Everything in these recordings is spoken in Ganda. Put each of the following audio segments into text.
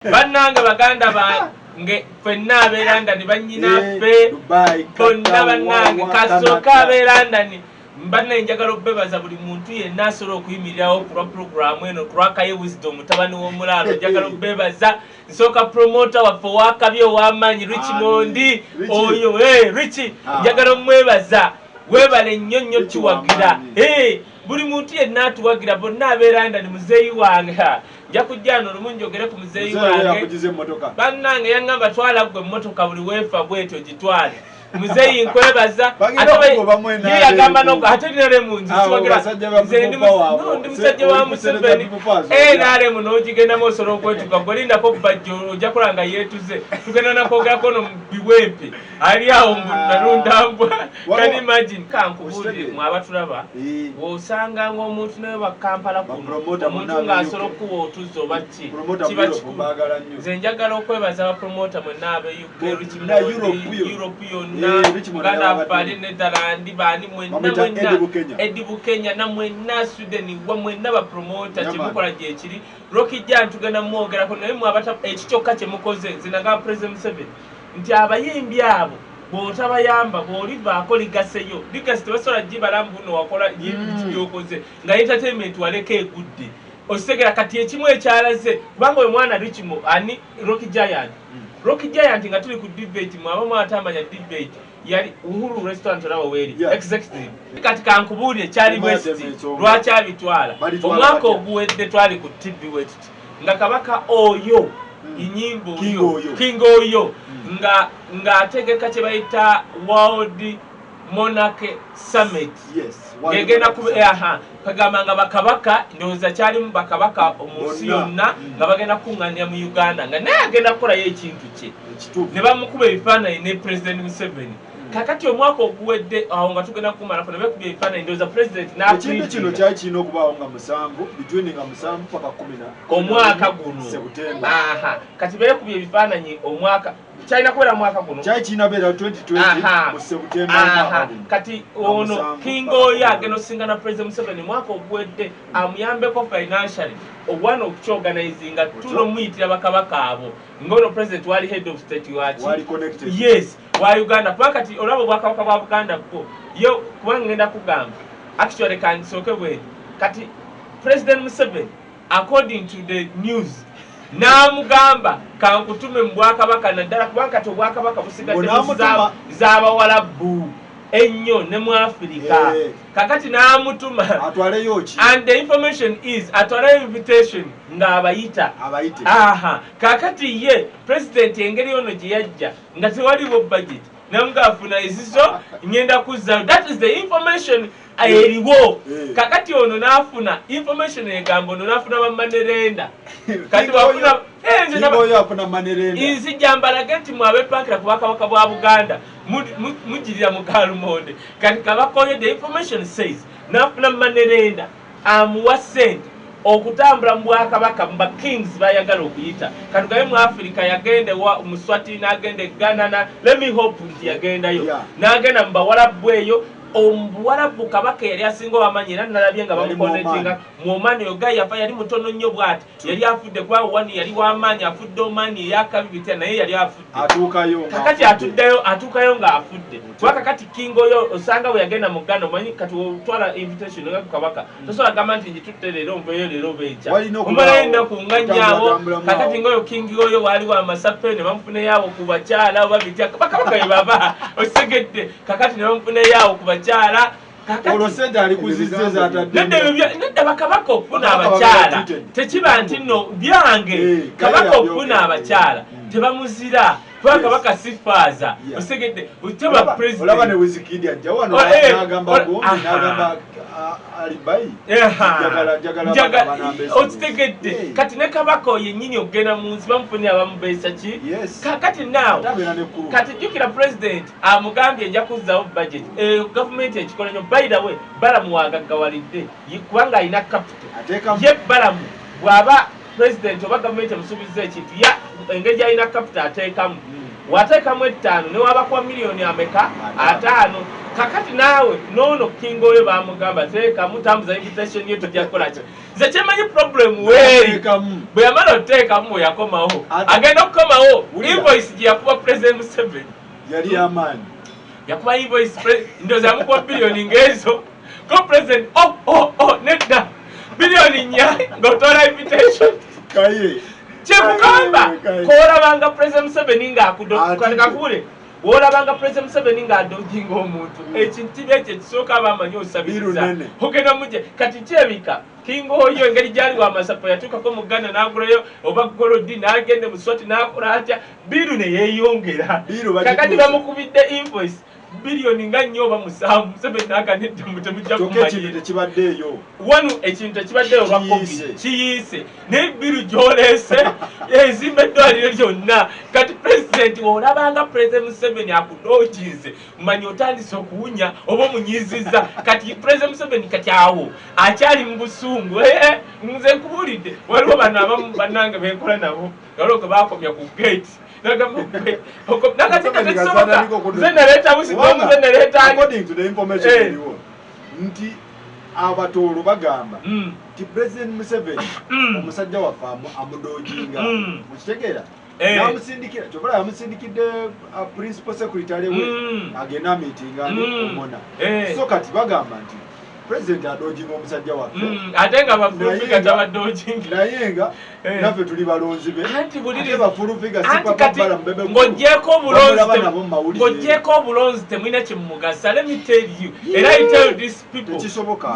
Bannanga baganda bange ffenna abeeranda ne bannyinaffe bonna bannange kasooka abeeranda ne mbanne njagala obbebaza buli muntu yenna asobola okuyimirirawo ku lwa puroguramu eno ku lwakaye wisdom mutabani w'omulaalo njagala obbebaza nsooka promota waffe owakabi ow'amaanyi Richmond oyo Richi njagala omwebaza weebale nnyo nnyo tuwagira buli muntu yenna atuwagira bonna abeeranda ne muzeeyi wange nja kujjano olumu njogere ku muzeeyi wange bannange yaŋŋamba twala gwe emmotoka buli weefa bwetyo gitwale muzeeyi nkwebaza ye yagamba ate nalemu ndi musajja wa Museveni nalemu n'ogigendamu osobola okwetuka gwelindako bajja ojja kulanga yeetuze tugenda nakwogerako no biwempe ali awo nalundambwa can imagine kankubulire mwe abatulaba osanga ng'omuntu naye wa Kampala kuno omuntu ng'asobola okukuba otuzo oba kiba kikulu nze njagala okwebaza abapromota mwenna abe UK Europe yonna Uganda bali Netherland bani mwenna Edi Bukenya na mwenna Sweden wa mwenna ba promoter kimukola je kiri Rocky Jan tugenda mwogerako naye mwabata ekikyokka kye mukoze zinaga President Museveni nti abayimbi abo bw'otabayamba bw'olivaako ligaseyo ligasi tebasobola gibalambu no wakola byokoze nga entertainment waleka egudde osegera kati ekimu ekyalaze kubanga oyo mwana Richmond ani Rocky Giant nga tuli ku debate mwabamu atamanya debate yali Uhuru restaurant olawo weri executive kati kankubuulire kyali West lwaki abitwala omwaka oguwedde twali ku TV West nga kabaka oyo inyimbo King oyo nga ategeka kye bayita World Monarch Summit gegenda ku kagamba nga bakabaka ndowooza kyalimu bakabaka omunsi yonna nga bagenda kuŋŋaanira mu Uganda nga naye agenda kukolayo ekintu kye ne bamukuba ebifaananyi ne President Museveni kakati omwaka oguwedde awo nga tugenda kumalako ne beekuba ebifaananyi ndowooza President ekintu kino kyali kirina okubaawo nga 7 between nga 7 paka 10 omwaka guno kati beekubye ebifaananyi omwaka China kwera mwaka guno China bera 2020 mu September kati ono King oyo ageno singana President Museveni mwaka ogwedde amuyambeko financially obwana okuorganizinga tuno muyitira bakabaka abo ngono president wali head of state wali connected wa Uganda kwa kati olabo bwakabaka bwa Buganda ko yo kubanga ngenda kugamba actually kan soke bwe kati President Museveni according to the news namugamba kankutume mbwakabaka naddala kubanga tobwakabaka busigadde z'abawalabu ennyo ne mu Africa kakati namutuma atwaleyo ki and the information is atwaleyo invitation ng'abayita kakati ye president engeri ono gye yajja nga tewaliwo budget namugafuna ezizo ngenda kuzza that is the information eriwo kakati ono nafuna information egamba ono nafuna bamanerenda kati bafuna nzijambalage nti mwabepankira ku bakabaka bwa Buganda mujirira mu Kalumonde kati kabakoye the information says nafuna manerenda amuwa sente okutambula mu Bwakabaka mba kings bayagala okuyita katugaye mu Africa yagende wa Muswati n'agende Ghana let me hope nti yagendayo n'agenda mu bawalabu eyo omuwalabu kabaka yali asinga wamanyi era nalabye nga bamukonetinga muomani oyo yafa yali mutono nnyo bwati yali afudde kwa wani yali wamaanyi afudde omani eyakabibitya naye yali afudde kakati atuukayo nga afudde kuba kakati King oyo osanga bwe yagenda mu Ghana omanyi kati otwala invitation nga ku kabaka tosobola gamba nti ngitutte leero nveyo leero benkya omalayo ennaku nga nnyawo kakati ngaoyo King oyo waaliwo amasape ne bamufuneyawo ku bakyala oba bitya bakabaka ye baba osegedde kakati ne bamufuneyawo ku bakyala olosente ali kuzizeza atadde nedda bakabaka okufuna abakyala tekiba nti nno byange kabaka okufuna abakyala tebamuzira kuba kabaka sifaaza osegedde uteba president olaba ne Wizkid ajja wano n'agamba gombi n'agamba alibayi okitegedde kati ne kabaka oyo yennyini okugenda mu nsi bamufunira bamubeesa ki kakati naawe kati jjukira president amugambye ejja kuzzawo budget gavumenti ekikola nnyo by the way balamu wagaggawalidde kubanga alina capital ye balamu bw'aba president oba gavumenti emusuubiza ekintu engeri gy'alina capital ateekamu wateekamu 5 ne wabakwa milioni ameka 5 kakati naawe nono Kingo oyo bamugamba teekamu tambuza invitation ye tujja kukola ki nze kyemanyi problem weeri bwe yamala oteekamu bwe yakomawo agenda okukomawo invoice gye yakuba President Museveni yali amaanyi yakuba invoice ndoza yamukuba bilioni ng'ezo ko President nedda bilioni 4 ng'otoola invitation kaye kyekugamba koolabanga President Museveni ng'akudokukule olabanga President Museveni ng'adojinga omuntu ekintu ekyo ekisooka abamanyi osabiriza ogenda muje kati kyebika Kingo oyo engeri gyali w'amasapo yatuukako mu Uganda n'agulayo oba golodi n'agende mu Swati n'akola atya biru ne yeeyongera kakati bamukubidde invoice bilioni nga 4 oba 7 Museveni n'aganidde mu temujja kumanya ekintu tekibaddeeyo wanu ekintu tekibaddeeyo olwa COVID kiyiise naye biru gy'oleese ezimba eddwaliro lyonna kati President olabanga President Museveni akudokinze manyi otandise okuwunya oba omunyiizizza kati President Museveni kati awo akyali mu busungu nze nkubuulidde waliwo bano abamu bannange benkola nabo olwo baakomya ku gate according to the information eriwo nti abatoolo bagamba nti President Museveni omusajja waffe amudojinga mukitegeera namusindikira kyobala yamusindikidde principal secretary we agenda meeting ali omona so kati bagamba nti President adojinga omusajja waffe ate nga bafulufiga tabadojinga naye nga naffe tuli balonzi be ate bafulufiga sipapabala mbebe ng'ogyeko obulonzi temulina kimugasa. Let me tell you, and I tell these people,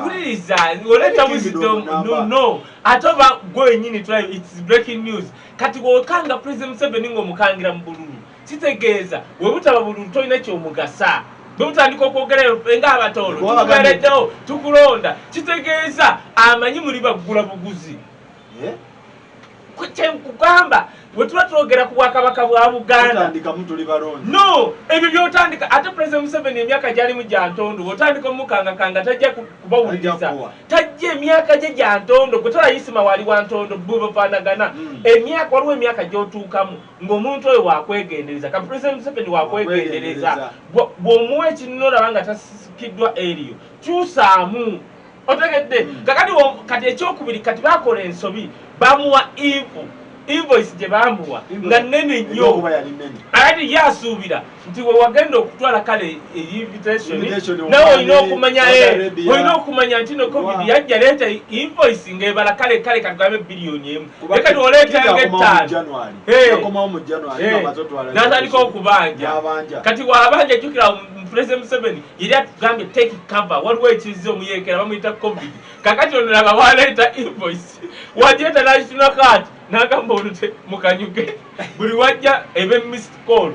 wuliriza oleeta wisdom no ate oba gwe nyini try it's breaking news kati bw'okanga President Museveni ng'omukangira mu bululu kitegeeza bwe butaba bululu tolina kyomugasa butandika okwogera ng'abatoolo tukubeereddewo tukulonda kitegeeza amanyi muli baggula buguzi kugamba bwe tuba twogera ku bwakabaka bwa Buganda no ebyo byotandika ate President Museveni emyaka gyalimu gya ntondo bw'otandika omukangakanga tajja kubawuliriza tajja emyaka gye gya ntondo gwe tolayisima wali wa ntondo bubafaanagana emyaka waliwo emyaka gy'otuukamu ng'omuntu oyo wakwegendereza ka President Museveni wakwegendereza bw'omuwa ekintu olaba nga tasikiddwa eriyo kyusaamu otegedde kati ekyokubiri kati bakola ensobi bamuwa invoice gye bamuwa nga nnene nnyo ati yasuubira nti we wagenda okutwala kale invitation nawe olina okumanya nti no COVID yajja leeta invoice ng'ebala kale katugambe bilioni emu ekati oleetanga 5 n'atandika okubanja kati wabanja jjukira President Museveni yali atugambye take cover waliwo ekizizo omuyeekera bamuyita COVID kakati onolaba waleeta invoice wajeeta n'akituna kaati n'agamba olute mukanyuge buli wajja ebe missed call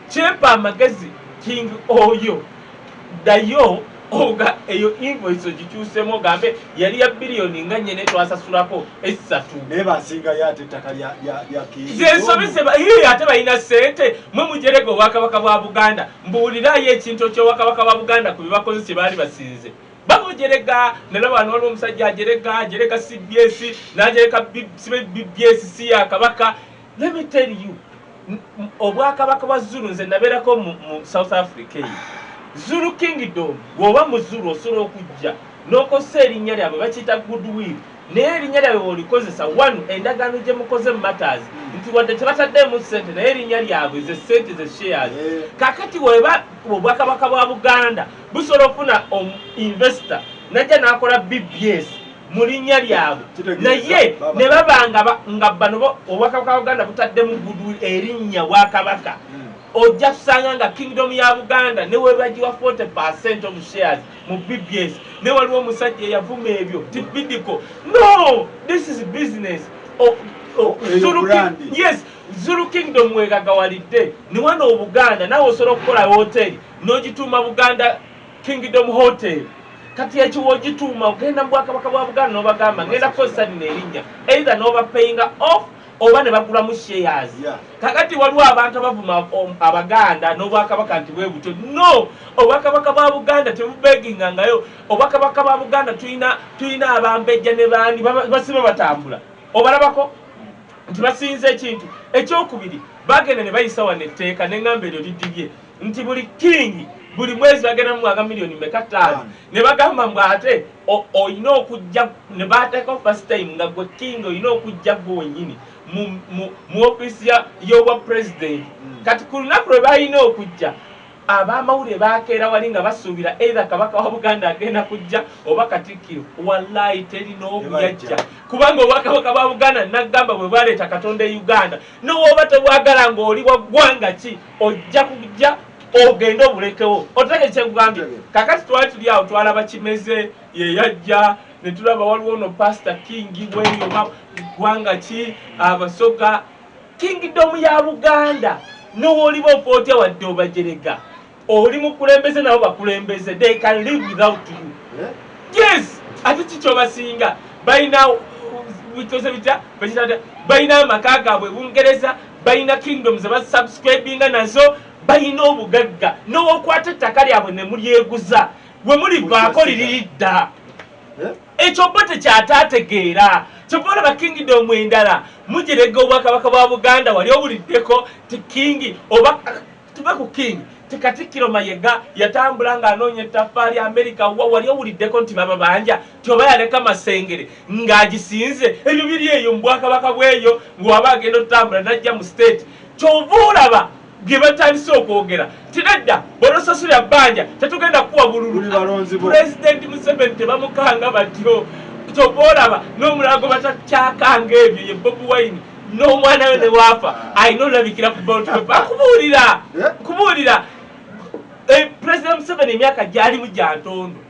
kyempa amagezi King oyo dayo oga eyo invoice ogikyusemu ogambe yali ya bilioni nga 4 twasasulako 3 naye basinga yate ettaka lya zensobese ate balina ssente mwe mujerega obwakabaka bwa Buganda mbuulirayo ekintu ky'obwakabaka bwa Buganda ku bibakozi kye baali basinze bamujerega nalaba waliwo omusajja ajerega CBS n'ajereka BBS si ya kabaka. Let me tell you obwakabaka bwa Zulu nze nabeerako mu South Africa Zulu Kingdom bw'oba mu Zulu osobola okujja n'okozesa erinnya lyabwe bakiyita goodwill naye erinnya lyabwe olikozesa endagaano gye mukoze mu matters nti wadde tebataddeemu ssente naye erinnya lyabwe ze ssente ze shares kakati weba obwakabaka bwa Buganda busobola okufuna investor najja n'akola BBS mu linnya lyabwe naye ne babanga nga bano obwakabaka bwa Buganda butaddemu goodwill erinnya bwakabaka ojja kusanga nga Kingdom ya Buganda ne webagiwa 40% of shares mu BBS ne waliwo omusajja eyavuma ebyo tibidiko no this is business yes Zulu Kingdom wegagawalidde ni wano Obuganda nawe osobola okukola hoteli n'ogituuma Buganda Kingdom Hotel kati ekiwo ogituuma ogenda mu bwakabaka bwa Buganda n'obagamba ngenda kukozesa lino erinnya either n'obapayinga off oba ne bagulamu shares kakati waliwo abantu abavuma Abaganda n'obwakabaka nti bwe butyo no obwakabaka bwa Buganda tebubegingangayo obwakabaka bwa Buganda tulina abambejja ne baani basiba batambula obalabako nti basinze ekintu ekyokubiri bagenda ne bayisa wano etteeka neŋŋamba eryo lidibye nti buli kingi buli mwezi bagenda mu mwaka milioni meka 5 ne bagamba mbu ate olina okujja ne bateekawo first time nga gwe kingi olina okujja gwe wennyini mu ofisi y'obwa president kati ku lunaku lwe balina okujja abamawulire bakeera wali nga basuubira either kabaka wa Buganda agenda kujja oba Katikkiro wallahi terina obuyajja kubanga obwakabaka bwa Buganda nagamba bwe bwaleeta Katonda e Uganda n'owoba tebwagala ng'oli wa ggwanga ki ojja kujja ogenda obulekewo otegeke kyekugambye kakati twali tuli awo twalaba Kimeze ye yajja ne tulaba waliwo no Pastor King Bwenyoma ggwanga ki Abasoga Kingdom ya Buganda n'owoliba ofootya wadde obajerega oli mukulembeze nabo bakulembeze they can live without you yes ate kikyobasinga balina bitose bitya balina amaka gaabwe Bungereza balina kingdoms abasubscribinga nazo balina obugagga n'owokwata ettaka lyabwe ne mulyeguza we mulivaako liriridda ekyo bo tekyataategeera kyobola ba kingdom endala mujerega obwakabaka bwa Buganda wali obuliddeko ti kingi oba tuve ku king Katikkiro Mayega yatambula ng'anoonya ettaffaali America wali owuliddeko nti baba banja tyoba yaleka Masengere ng'agisinze ebyo biri eyo mu bwakabaka bweyo ng'oba agenda otambula najja mu state kyova olaba bye batandise okwogera tinadda bw'onosasula bbanja tetugenda kuwa bululu President Museveni tebamukanga batyo kyova olaba n'omulago batakyakanga ebyo ye Bobi Wine n'omwana we ne waafa ayina olabikira ku bautupepa kubuulira President Museveni emyaka gyalimu gya ntondo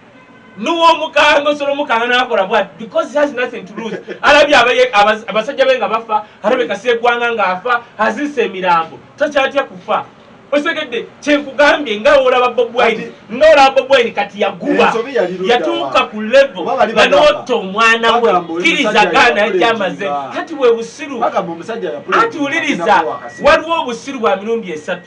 n'uwomukanga osobola omukanga n'akola bwati because he has nothing to lose alabye abasajja be nga bafa alabe Kaseegwanga ng'afa azise emirambo takyatya kufa osegedde kyenkugambye nga olaba Bobi Wine kati yaguba yatuuka ku level nga n'otta omwana we kkiriza gaana yagyamaze kati bwe busiru ati wuliriza waliwo obusiru bwa mirundi 3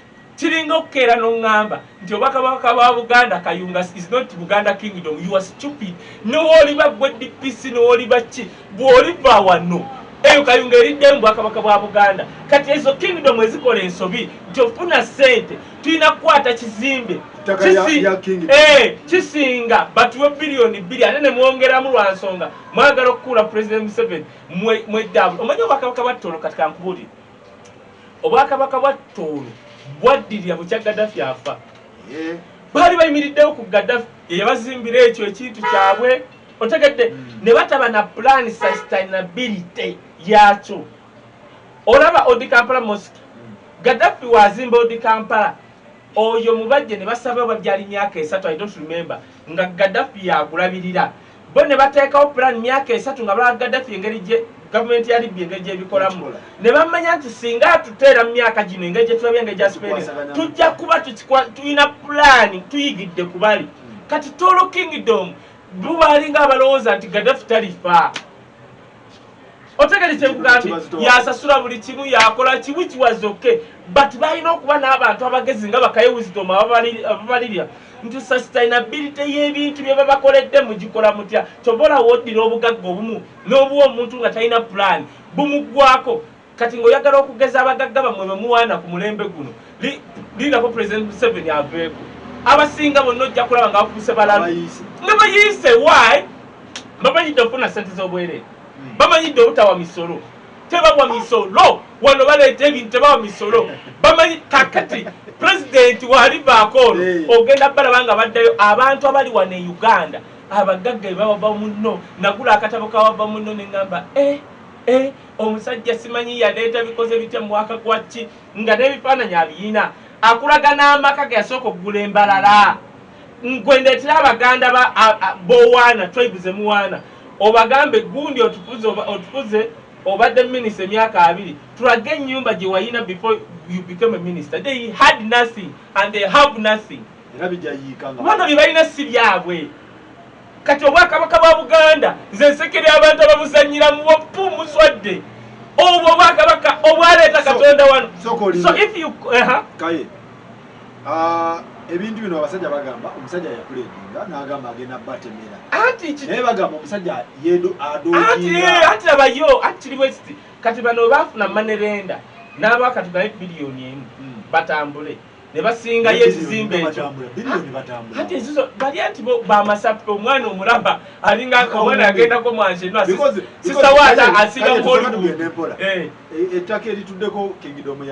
kiringa okukeera n'oŋŋamba nti obwakabaka bwa Buganda Kayunga is not Buganda Kingdom you are stupid n'owoliba gwe DPC n'owoliba ki bw'oliva wano eyo Kayunga eridde mu bwakabaka bwa Buganda kati ezo kingdom ezikola ensobi nti ofuna ssente tulina kukwata kizimbe kisinga batuwe biliyoni 2 ate ne mwongeramu lwa nsonga mwagala okukuula President Museveni mweddaabula omanyi obwakabaka bwa Tooro kati kankubuulire obwakabaka bwa Tooro bwaddirira bukya Gaddafi afa baali bayimiriddewo ku Gaddafi eyabazimbira ekyo ekintu kyabwe otegedde ne bataba na plan sustainability yakyo olaba Odi Kampala Mosque Gaddafi wazimba Odi Kampala oyo mubajje ne basaba babyali myaka 3 I don't remember nga Gaddafi yagulabirira bo ne bateekawo plan myaka 3 nga bala Gaddafi engeri gye government yali byengeri ebikolamu ne bamanya nti singa tuteera mu myaka gino engeri gye tulabye engeri gya spending tujja kuba tulina plan tuyigidde kubali kati Tooro Kingdom bubalinga abalowooza nti Gaddafi talifa otegere kyekugambye yasasula buli kimu yakola kimu kiwazoke but balina okuba n'abantu abagezi nga bakaye wisdom ababalirya nti sustainability y'ebintu bye babakoledde mugikola mutya kyobola woddira obugagga obumu n'obuwa omuntu nga talina plan bumuggwako kati ng'oyagala okugeza abagagga bamwe bemuwaana ku mulembe guno lirako President Museveni aveeko abasinga bonna ojja kulaba nga bafuuse balalu nga bayise why bamanyidde okufuna ssente z'obwereere bamanyidde obutawa misolo tebawa misolo wano baleeta ebintu tebawa misolo bamanyi kakati President walivaako olwo ogenda balaba nga baddayo abantu abali wano e Uganda abagagga ebabava munno nagula akatabo kawava munno neŋŋamba omusajja simanyi yaleeta bikoze bitya mu mwaka gwaki nga n'ebifaananyi abiyina akulaga n'amaka ge yasooka okugula embalala nkwendeetera abaganda bowaana tribe zemuwaana obagambe gundi otufuze obadde minisita emyaka 2 tulage ennyumba gye wayina before you became a minister they had nothing and they have nothing kubanga bye balina si byabwe kati obwakabaka bwa Buganda nze nsekere abantu ababuzannyira mu boppu muswadde obwo obwakabaka obwaleeta Katonda wano so if you ebintu bino abasajja bagamba omusajja yakuledinga n'agamba agenda batemera naye bagamba omusajja yedo adoginga anti abayo akiri bwekiti kati bano baafuna manerenda n'abakati gaye biliyoni emu batambule ne basinga yekizimbe ekyo ati ezizo bali anti bamasapu omwana omulaba alinga omwana agendako mwanjeno sisawaata asinga muhollywood ettaka erituddeko kingidomu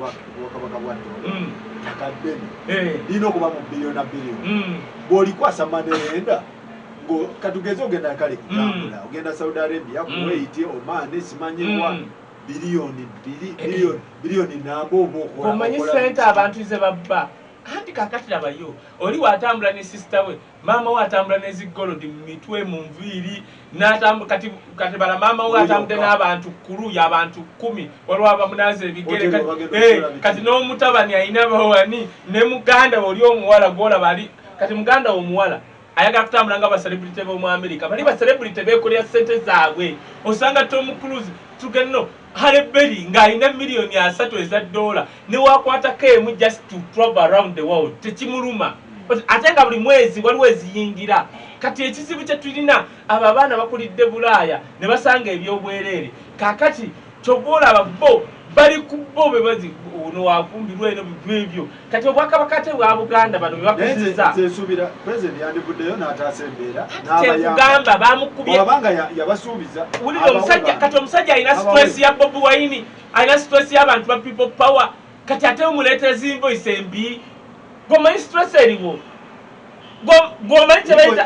wakabaka bwaddo ttaka ddene lirina okuba mu biliyona bw'olikwasa manerenda katugeze ogenda kale kutambula ogenda Saudi Arabia Kuwait Oman simanyibwa biliyoni namba oba omanyi sente abantu ze babba anti kakati labayo oli watambula ne sister we mama we atambula ne zigolodi mu mitwe mu nviiri kati bala mama we atambudde n'abantu kulu y'abantu 10 waliwo abamunaze ebigere kati n'omutabani ayina bawani ne muganda oli omuwala gwolaba ali kati muganda omuwala ayagala kutambula nga baselebrity b'omu America bali baselebrity beekolera sente zaabwe osanga Tom Cruise tugeno Halle ng'alina miliyoni 3 eza dola ne wakwatako emu just to travel around the world tekimuluma ate nga buli mwezi waliwo eziyingira kati ekizibu kye tulina abo abaana bakulidde Bulaaya ne basanga ebyobwereere kakati kyova olaba bo bali ku bo bebazi ono wafumbirwa eno bibyo kati obwakabaka ate bwa Buganda bano bebakuziza nsuubira president yandivuddeyo n'ataasa embeera n'abayamba bamukubye abanga yabasuubiza wulira omusajja kati omusajja alina stress ya Bobi Wine alina stress y'abantu ba people power kati ate omuleetera invoice embi gomanyi stress eriwo gomanyi kyebaita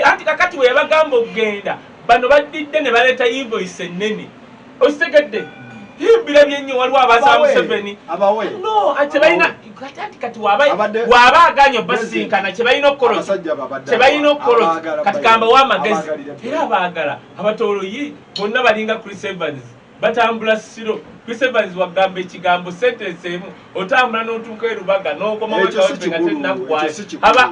anti kakati we yabagamba okugenda bano badidde ne baleeta invoice ennene okitegedde himbira byenyo waliwo abaza Museveni no ate balina kati waba aganya basinkana kyebalina okukolo kati kamba w'amagezi era abaagala abatoloyi bonna balinga Chris Evans batambula siro Chris Evans wagamba ekigambo sentence emu otambula n'otuuka erubaga n'okomawo ekawetwe nga tennaggwayo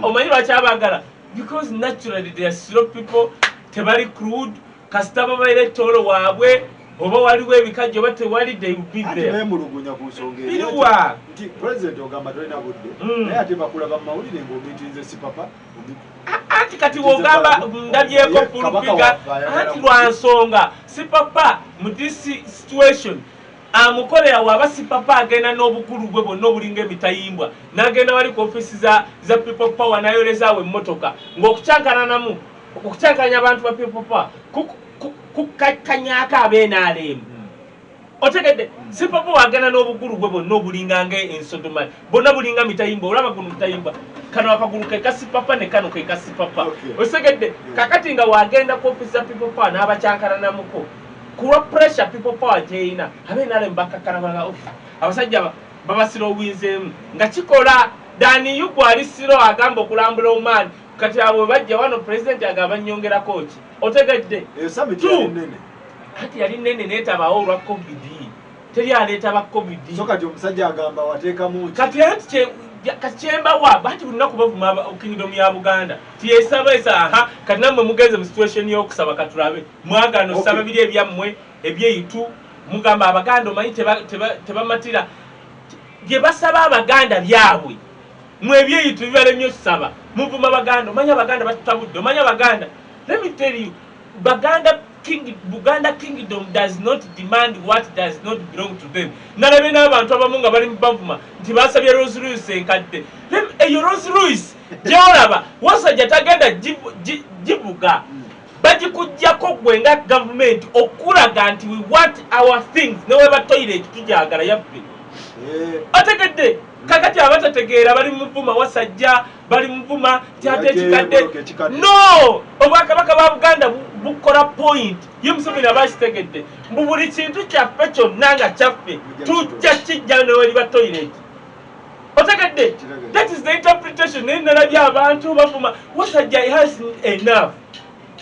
omanyi lwaki abaagala because naturally they are slow people tebali crude kasita babaire ettolo waabwe oba waliwo ebikajjo oba tewali they will be there nemulugunya ku nsonga biriwa nti president ogamba tolina budde naye ate bakulaba mu mawulire ng'omitinze si papa anti kati wogamba ndabyeko pulupiga anti lwa nsonga si papa mu this situation amukolera waba si papa agenda n'obukulu bwe bonna obulinga emitayimbwa n'agenda wali ku ofisi za people power n'ayolezaawo emmotoka ng'okucyankananamu okucyankanya abantu ba people power kukakanyaka abenaalemu otegedde si papa wagenda n'obugulu bwe bonna obulinga ng'ensodoma bonna bulinga mitayimba olaba guno mutayimba kano akagulu ke kasi papa ne kano ke kasi papa osegedde kakati nga wagenda ku ofisi za people power n'abacyankananamuko kuwa pressure people power gyeyina abenaalemu bakakkalabanga abasajja babasira obwinzeemu nga kikola Dani Yubu ali siro agamba okulambula omaani kati abo bajja wano president agamba nnyongerako ki otegedde summit yali nene ati yali nene neetabawo olwa covid teri aleeta ba covid so kati omusajja agamba wateekamu kati anti kyembawa bati bulinaku bavuma kingdom ya Buganda tiyesaba esa kati nammwe mugenze mu situation y'okusaba katulabe mwagano osaba biri ebyammwe ebyeyitu mugamba Abaganda omanyi tebamatira bye basaba Abaganda byabwe mwe ebyeyitu bibalemye osaba muvuma Abaganda omanya Abaganda batutabudde omanya Abaganda let me tell you Buganda kingdom does not demand what does not belong to them. Nalabe n'abantu abamu nga bali mu bavuma nti basabye Rose Royce enkadde eyo Rose Royce gyolaba wasajja tagenda givuga bagikujjako gwe nga government okulaga nti we want our things neweba toilet tujagala yaffe otegedde kakati abatategeera bali muvuma wasajja bali muvuma kyate ekikadde no obwakabaka ba Buganda bukola point ye Museveni abakitegedde mbu buli kintu kyaffe kyonna nga kyaffe tujja kijja neweli ba toilet otegedde that is the interpretation naye nalabye abantu bavuma wasajja has enough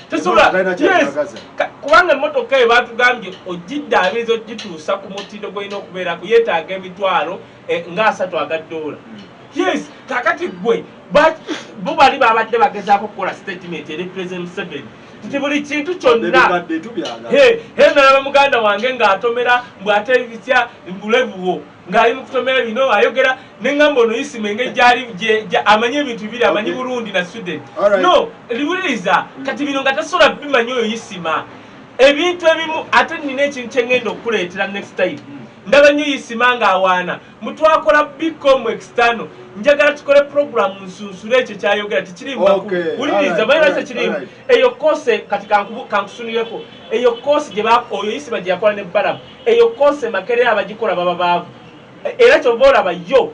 tesobola kubanga emmotoka eyo batugambye ogiddaabiriza ogituusa ku mutindo gwolina okubeerako yeetaaga emitwalo nga 3 aga dola yes kakati gwe bo bali babadde bagezaako kukola statement eri president Museveni nti buli kintu kyonna nalaba muganda wange ng'atomera mbw'ate bitya bulevuwo ng'ali mu kutomera bino ayogera neŋŋamba ono Isima engeri gyali amanyi ebintu bibiri amanyi Burundi na Sweden no liwuliriza kati bino nga tasobola bimanyi oyo Isima ebintu ebimu ate nina ekintu kye ŋŋenda okukuleetera next time ndaba nnyo Isima ng'awaana mutwakola bicom external njagala tukole program nsunsule ekyo kyayogera tikirimu wuliriza bayinase kirimu eyo kose kati kankusunireko eyo kose oyo Isima gye yakola ne Balamu eyo kose Makerere abagikola baba baavu era kyova olaba yo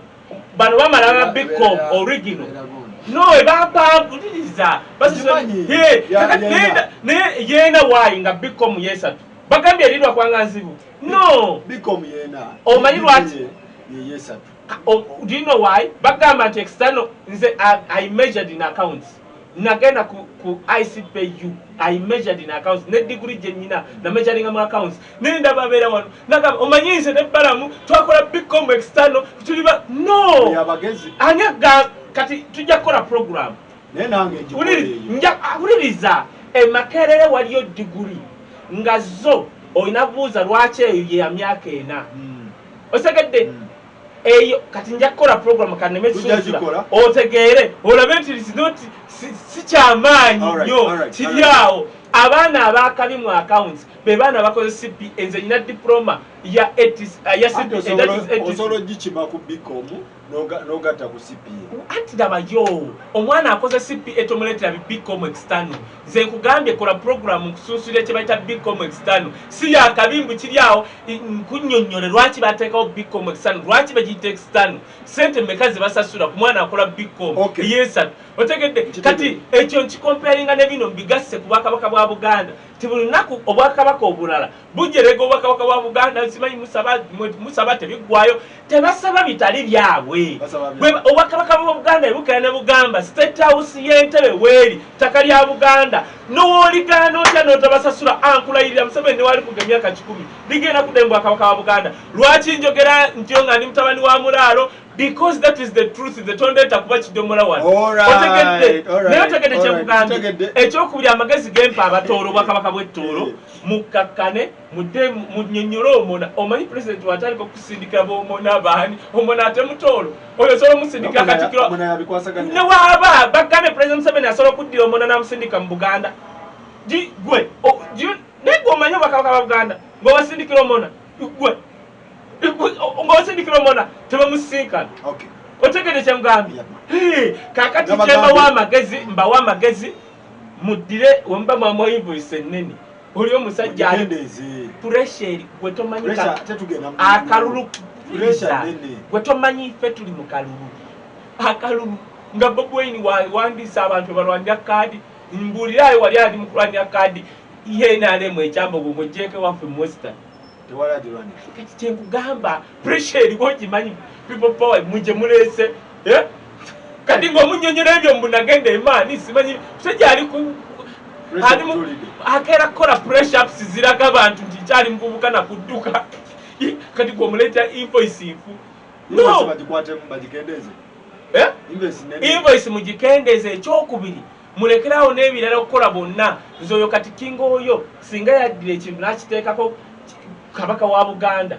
bano bamalanga bicom original no ebapawuliriza yeena waayi nga bicom yesatu bagambye erirwa kwanga nzibu no bicom yeena omanyi lwaki yesatu do you know why bagamba nti external nze I measured in accounts nagenda ku ICPU I measured in accounts ne degree gye nyina na measuring mu accounts nenda babeera wano nagamba omanyi nze ne Balamu twakola bicom external tuliba no yabagezi anyaga kati tujja kukola program wuliriza Makerere waliyo degree nga zo olina buuza lwaki eyo ye ya myaka 4 osegedde eyo kati nja kukola program kanemesusula otegeere olabe nti si kyamaanyi nnyo kiri awo abaana abakabi mu accounts be baana bakoze CPA enze nyina diploma ya CPA osolo gikiba ku bicom n'ogatta ku CPA anti dabayo omwana akoze CPA tomuleetera bicom external nze nkugambye kola program nkusunsulira kye bayita bicom external si yakabimbu kiri awo nkunnyonnyole lwaki bateekawo bicom external lwaki bagiyita external sente mmeka ze basasula ku mwana akola bicom yesatu otegedde kati ekyo nkikomparinga ne bino mbigasse ku Bwakabaka bwa Buganda ti buli lunaku Obwakabaka obulala bujerega Obwakabaka bwa Buganda simanyi musaba tebiggwayo tebasaba bitali byabwe Obwakabaka bwa Buganda ebukera ne bugamba State House y'Entebbe weeri ttaka lya Buganda n'owooligaana otya n'otabasasula ankulayirira Museveni ne wali kuga emyaka 10 ligenda kudda mu Bwakabaka bwa Buganda lwaki njogera nti nga ndi mutabani wa Mulaalo because that is the truth the tondeta kuba kidomola wano otegedde kyekugambye ekyokubiri amagezi gempa abatoolo Bwakabaka bw'ettoolo mukakkane mudde munnyonnyole omona omanyi president watandika okusindika boomona baani omona ate mutoolo oyo osobola omusindika Katikkiro ne waaba bagambe president Museveni asobola okuddira omona n'amusindika mu Buganda gwe naye gwe omanyi Obwakabaka bwa Buganda ng'owasindikira omona gwe ng'osindikira omona tebamusinkana otegedde kyemugambye kakati mbawa amagezi muddire wemuba mwamu invoice ennene oli omusajja ali pressure gwe tomanyika akalulu gwe tomanyi ffe tuli mu kalulu akalulu nga Bobi Wine wandiisa abantu balwanira kaadi mbuulirayo wali ali mu kulwanira kaadi yenaalemu ekyambogo ng'ogyeko waffe mu Western kati kyenkugamba pressure eriwo ogimanyi people power muje muleese kati ng'omunnyonnyola ebyo mbunagenda emaani simanyi musajja ali akeera kukola press ups ziraga abantu nti kyali mukubuka na kudduka kati gwomuleeta invoice nfu invoice mugikendeeze ekyokubiri mulekerawo n'ebirala okukola bonna nze oyo kati kinga oyo singa yaddira ekintu n'akiteekako Kabaka wa Buganda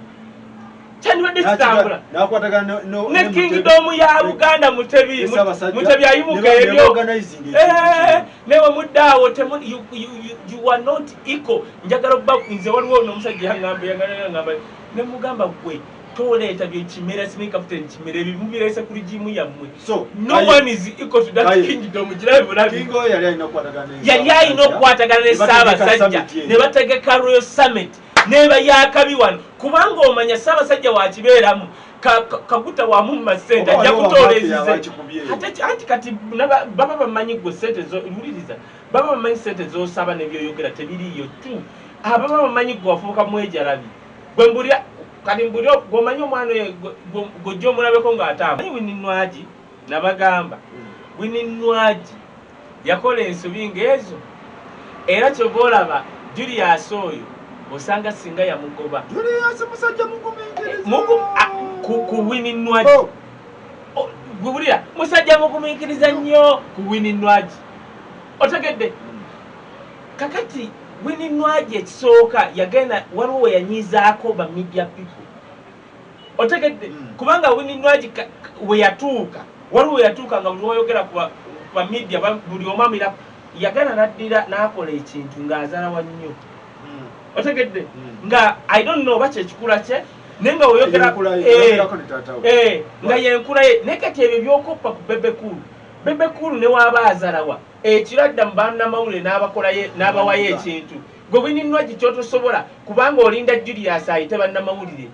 kyandibadde kitambula ne kingdom ya Buganda mutebi ayimuka ebyo newe muddaawo you are not equal njagala okuba nze waliwo n'omusajja yangamba ne mugamba gwe toleeta byekimera simanyi kapiteni kimera ebyo mubireese ku ligimu yammwe no one is equal to that kingdom yali alina okukwatagana ne Ssaabasajja ne bategeka Royal Summit neba yakabi wano kubanga omanya Ssaabasajja wa kibeeramu kaguta wa mumma sente ajja kutoolezeze ate kati baba bamanyi gwe sente z'oluliriza baba bamanyi sente z'osaba nebyoyogera tebiriyo tu ababa bamanyi gwe wafuuka mwejalabi gwe mbulira kati mbulira gwomanyi omwana gojja omulabeko ng'atamba Winnie Nwagi nabagamba Winnie Nwagi yakola ensobi ng'ezo era kyova olaba Julius oyo osanga singa yamugoba Julius musajja mugumiikiriza ku Winnie Nwagi gwebulira musajja mugumiikiriza nnyo ku Winnie Nwagi otegedde kakati Winnie Nwagi ekisooka yagenda waliwo we yanyizaako ba media people otegedde kubanga Winnie Nwagi we yatuuka waliwo we yatuuka nga buli oyogera ku ba media buli omamira yagenda naddira n'akola ekintu ng'azalawa nnyo otegedde nga I don't know bache ekikula kye nenga oyogera nga yenkula ye nekati ebyo byokoppa ku Bebe Cool ne waba azalawa ekiradda mu bannamawulire n'abakolaye n'abawaye ekintu gwe Winnie Nwagi kyotosobola kubanga olinda Julius ayite bannamawulire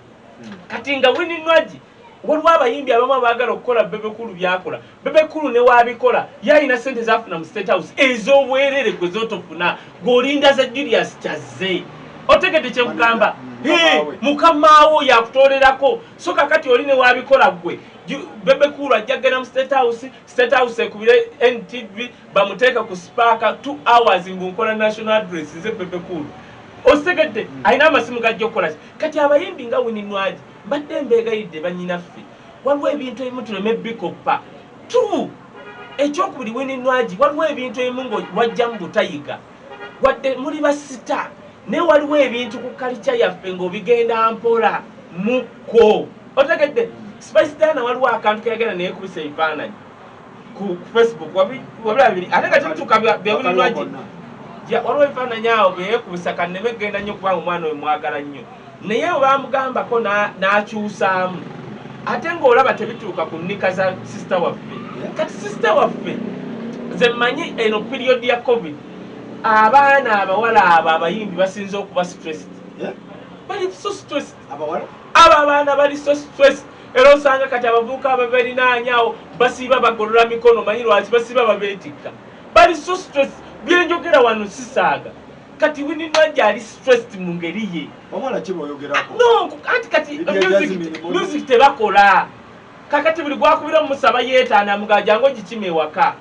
kati nga Winnie Nwagi waliwo abayimbi abamu abaagala okukola Bebe Cool byakola Bebe Cool ne waabikola yalina sente zafuna mu State House ez'obwerere gwe zotofuna gweolinda za Julius Kyazze otegedde kyekugamba mukamaawo yakutolerako so kakati oli ne waabikola gwe Bebe Cool ajja genda mu State House ekubire NTV bamuteeka ku Spark 2 hours ng'okola national address ze Bebe Cool otegedde alina amasimu gajja okukola kati abayimbi nga Winnie Nwagi mbadde mbeegayidde bannyinaffe waliwo ebintu ebimu tuleme bikoppa ekyokubiri Winnie Nwagi waliwo ebintu ebimu ng'owajjamu butayiga wadde muli basita ne waliwo ebintu ku kalicha yaffe ng'obigenda mpola mukko otegedde Spice Diana waliwo akantu keyagenda neyekubisa ebifaananyi ku Facebook wabirabiri ate nga kituuka bya Winnie Nwagi waliwo ebifaananyi awo byeyekubisa kanneme genda nnyo kubanga omwana we mwagala nnyo naye obamugambako n'akyusaamu ate ng'olaba tebituuka ku nnika za sisita waffe kati sisita waffe ze mmanyi eno period ya COVID abaana abawala abo abayimbi basinze okuba stressed bali so stressed abo abaana bali so stressed era osanga kati abavubuka ababerinaanyawo basiiba bagolola mikono manyi lwaki basiiba babeetikka bali so stressed byenjogera wano sisaaga kati Winnie Nwagi ali stressed mu ngeri ye omwana kiboyogerako no kati music tebakola kakati buli gwakubira omusaba yeetaana mugajango gikime ewaka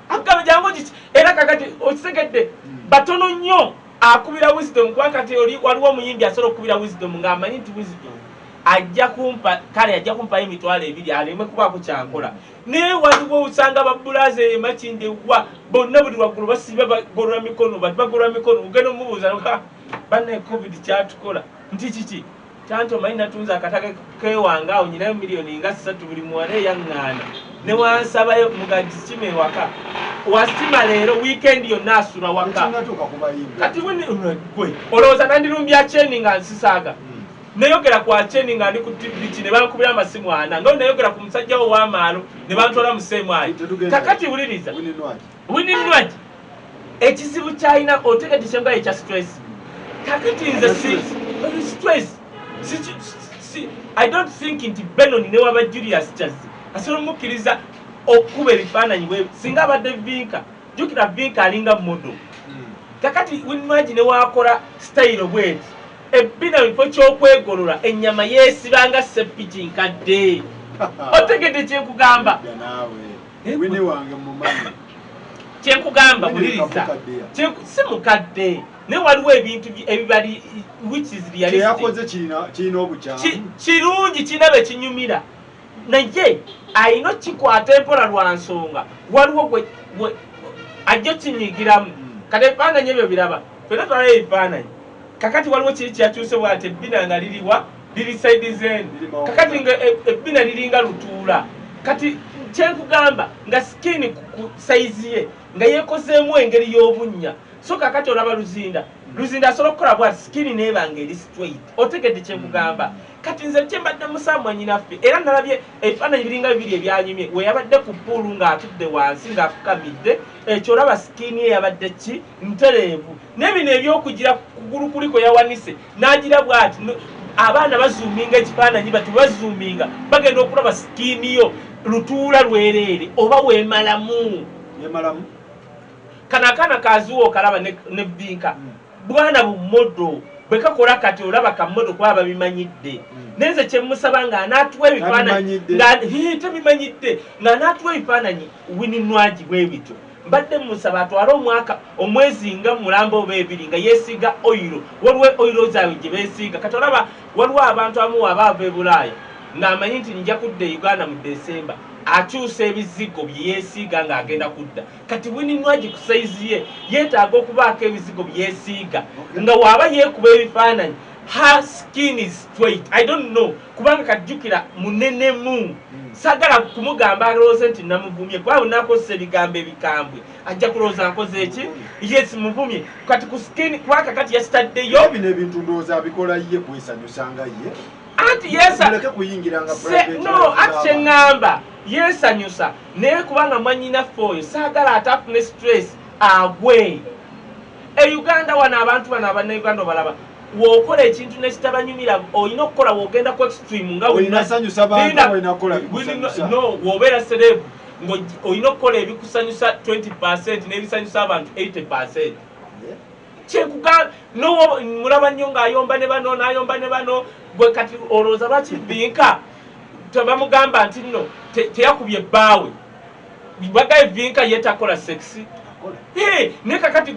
akaba jango era kakati okitegedde batono nnyo akubira Wisdom kwa kati waliwo omuyimbi asobola okubira Wisdom ng'amanyi nti Wisdom ajja kumpa kale ajja kumpa emitwalo ebiri aleme kubaako kyankola naye waliwo usanga babulaze emakinde wa bonna buli waggulu basiba bagolola mikono bagolola mikono ugenda omubuuza banne COVID kyatukola nti kiki tanto manyi natunza akataka kewanga awo nyinayo miliyoni nga 3 buli muwala eyaŋŋaana ne wansabayo mugagikime ewaka wasima leero weekend yonna asula waka kati gwe olowooza nandirumbya cheni nga nsisaaga neyogera kwa cheni nga ndi ku TV ne bankubira amasimu 4 nga neyogera ku musajja wo w'amaalo ne bantwala mu seemwayi kakati wuliriza Winnie Nwagi ekizibu kyalina otegedde kyemba ekya stress kakati nze stress I don't think nti Benon ne waba Julius Kyazze asobola omukkiriza okuba ebifaananyi bwe singa abadde Vinka jjukira Vinka alinga modo kakati Winnie Nwagi ne waakola style bweti ebbina bifo ky'okwegolola ennyama yeesibanga seppiki nkadde otegedde kyenkugamba kyenkugamba buliriza si mukadde ne waliwo ebintu ebibali which is realistic kirungi kirina be kinyumira naye ayina kikwata empola lwa nsonga waliwo gwe ajja kinyigiramu kati ebifaananyi ebyo biraba fena twalayo ebifaananyi kakati waliwo kiri kyakyuse bwate ebbina nga liriwa liri side zen kakati nga ebbina liringa lutuula kati kyenkugamba nga skini ku saizi ye nga yekozeemu engeri y'obunnya so kakati olaba luzinda asobola okukola bwati skini neebanga eri straight otegedde kyenkugamba kati nze kyembadde musamwa nyinaffe era nalabye ebifaananyi biringa bibiri ebyanyumye we yabadde ku puulu ng'atudde wansi ng'afukamidde ekyo olaba skini ye yabadde ki ntereevu n'ebino ebyokugira kugulu kuliko yawanise n'agira bwati abaana bazuuminga ekifaananyi bati bazuuminga bagenda okulaba skini yo lutuula lwereere oba weemalamu kanakana kazuwa okalaba ne Vinka bwana bumodo bwekakola kati olaba kamodo kuba babimanyidde nenze kyemusaba nga anaatuwa ebifaananyi tebimanyidde nga anaatuwa ebifaananyi Winnie Nwagi bwe bityo mbadde musaba atwale omwezi nga mulamba oba ebiri nga yeesiga oyiro waliwo oyiro zaabwe gye beesiga kati olaba waliwo abantu amu aba ava e Bulaaya ng'amanyi nti nja kudda e Uganda mu Desemba akyusa ebizigo bye yeesiiga ng'agenda kudda kati Winnie Nwagi ku saizi ye yeetaaga okubaako ebizigo bye yeesiiga nga waaba yeekuba ebifaananyi her skin is straight. I don't know kubanga kajjukira munenemu sagala kumugamba alowooze nti namuvumye kuba bunakozesa ebigambo ebikambwe ajja kulowooza nkoze eki yes muvumye kati ku skin kubanga kati yasitaddeyo bino ebintu ndowooza abikola ye kwesanyusa nga ye anti yesa muleke kuyingiranga private no ati kyeŋŋamba yeesanyusa naye kubanga mwanyinaffe oyo saagala atafune stress agwe Uganda wano abantu bano abannayuganda balaba wokola ekintu nekitabanyumira olina okukola wogenda ku extreme nga no wobeera serebu olina okukola ebikusanyusa 20% n'ebisanyusa abantu 80%. Kyekuga mulaba nnyo ng'ayomba ne bano n'ayomba ne bano gwe kati olowooza lwakibinka tebamugamba nti nno teyakubye bbaawe bagaye binka yetakola sexy ne kakati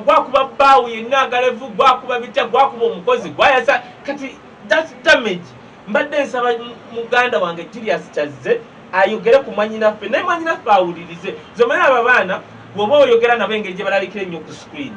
gwakuba bbaawe yenna agalevu gwakuba bitya gwakuba omukozi gwayasa kati that's damage. Mbadde nsaba muganda wange Julius Kyazze ayogere ku mwanyinaffe naye mwanyinaffe awulirize zomanyi abo baana bw'oba oyogera nabo engeri gye balabikira ennyo ku screen.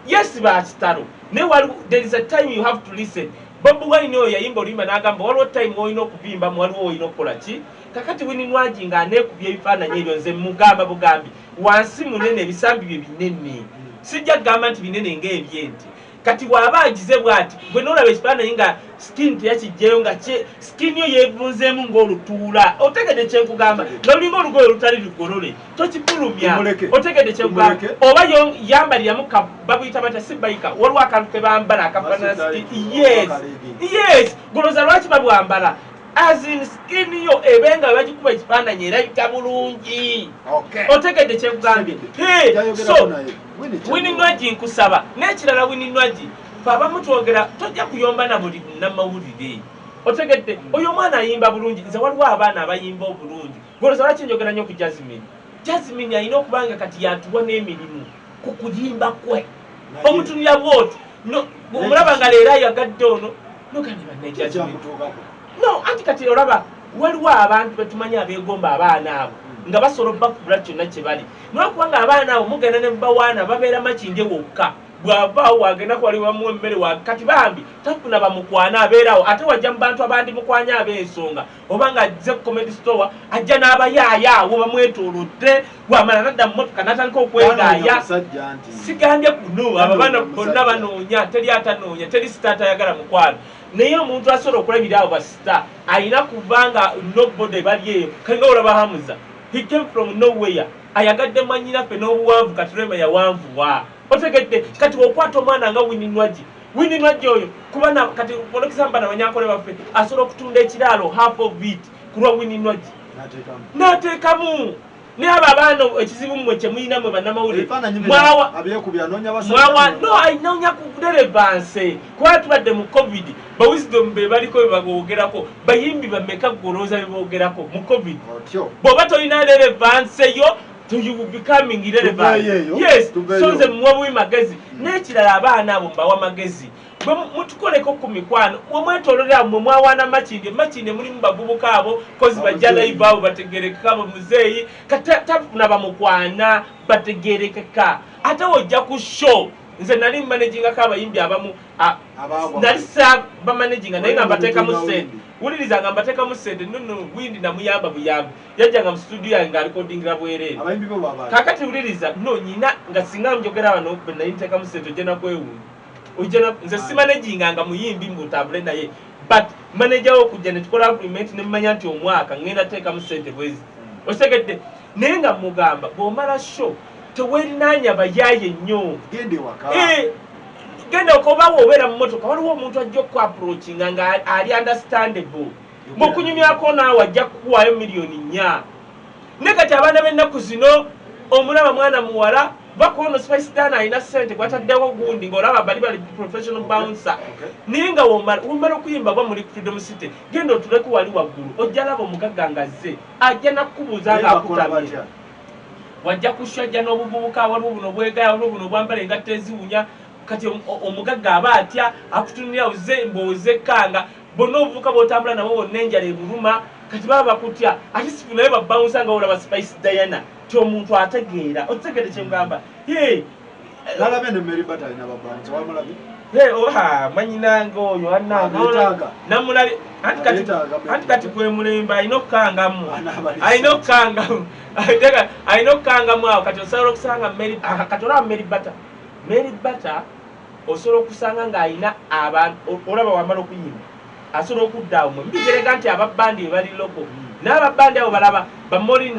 Yes bakitalo naye waliwo there is a time you have to listen. Bobi Wine oyo yayimba oluyimba n'agamba waliwo time olina okuvimbamu waliwo olina okukola ki kakati Winnie Nwagi ng'aneekubya ebifaananyi ebyo nze mugamba bugambi wansi munene ebisambi bye binene sijja kugamba nti binene ng'ebyente kati bw'aba agize bw'ati gwe n'olaba ekifaananyi nga skin teyakijjeyo nga skin yo yeevunzeemu ng'olutuula otegedde kyenkugamba n'olinga olugoye olutali lugolole tokifulumya otegedde kyenkugamba oba yambaliramu babuyita bata si bayika waliwo akantu ke bambala akafaanana yes goloza lwaki babwambala as in skin yo ebenga bagikuba ekifaananyi erabika bulungi otegedde kyekugambye so Winnie Nwagi nkusaba n'ekirala Winnie Nwagi abamu twogera tojja kuyomba na buli munnamawulire otegedde oyo omwana ayimba bulungi nze waliwo abaana abayimba obulungi goloza lwaki njogera nnyo ku Jasmine alina okubanga kati yatuwa n'emirimu ku kuyimba kwe omutunira bw'otyo omulaba nga leero ayagadde ono nogandi banne Jasmine no anti kati olaba waliwo abantu betumanyi abeegomba abaana abo nga basobola bakubula kyonna kye bali nolwakubanga abaana abo mugenda ne mubawaana babeera makinde wokka bw'avaawo wagenda kuwaliwamu emmere kati bambi tafuna bamukwana abeerawo ate wajja mu bantu abandi mukwanya ab'ensonga oba nga azze ku comedy store ajja n'abayaaya awo bamwetoolodde wamala nadda mu mmotoka n'atandika okwegaaya sigambye kuno abo baana bonna banoonya teri atanoonya teri sita atayagala mukwano naye omuntu asobola okulabira abo basita alina kubanga nobody bali eyo kalinga olaba Hamuza he came from nowhere ayagadde mwanyinaffe n'obuwanvu kati lwema yawanvuwa otegedde kati okwata omwana nga Winnie Nwagi oyo kuba kati olokisamba nabanyankole baffe asobola okutunda ekiraalo half of it kulwa Winnie Nwagi n'ateekamu naye abo abaana ekizibu mmwe kye muyina mwe bannamawulire anoonya ku relevance kuba tubadde mu covid ba wisdom be baliko be bagoogerako bayimbi bameka golooza be boogerako mu covid bw'oba tolina relevance yo you will becoming irrelevant. Yes, so nze muwa magezi n'ekirala abaana abo mbawa magezi mutukoleko ku mikwano mwetololera mmwe mwawaana makinde mulimu bavubuka abo kozi bajja live abo bategerekeka abo muzeeyi katafuna bamukwana bategerekeka ate wojja ku show nze nali mmanagingako abayimbi abamu nali sa bamanaginga naye nga mbateekamu sente wuliriza nga mbateekamu sente nono Windi namuyamba buyambi yajjanga mu studio yange ng'alikodingira bwereere kakati wuliriza no nyina nga singa njogera wano be naye nteekamu sente ojja nakwewuunya nze si managinga nga muyimbi mbutambule naye but manager wo kujja ne tukola agreement ne mmanya nti omwaka ngenda teekamu sente bwezi otegedde naye nga mugamba bw'omala show tewerinaanya bayaaye nnyo genda okoba wobeera mu motoka waliwo omuntu ajja okuapproachinga nga ali understandable bw'okunyumyako naawe ajja kukuwaayo miliyoni 4 ne kati abaana b'ennaku zino omulaba mwana muwala bakuwono Spice Dana alina ssente gwataddewo gundi ng'olaba bali professional bouncer naye nga womala okuyimba bwa muri Freedom City genda otuleku wali waggulu ojja laba omugagga ngazze ajja nakkubuuza ng'akutamye wajja kushajja n'obuvubuka waliwo buno bwegaya waliwo buno bwambala engatta eziwunya kati omugagga aba atya akutunira mbooze kanga bonna obuvubuka bw'otambula nabo bonna enjala ebuluma kati baba kutya ati sifuna eba bounce nga olaba Spice Diana ti omuntu ategeera otegede kyengamba lala bene Mary Bata ina babanza wamulabi manyinanga oyo namulabi anti kati kwe mulembe alina okukangamu awo kati osobola okusanga kati olaba Mary Bata osobola okusanga ng'alina abantu olaba wamala okuyimba asobola okudda awo mwe mbitereka nti ababandi bali loko n'ababandi abo balaba bamoli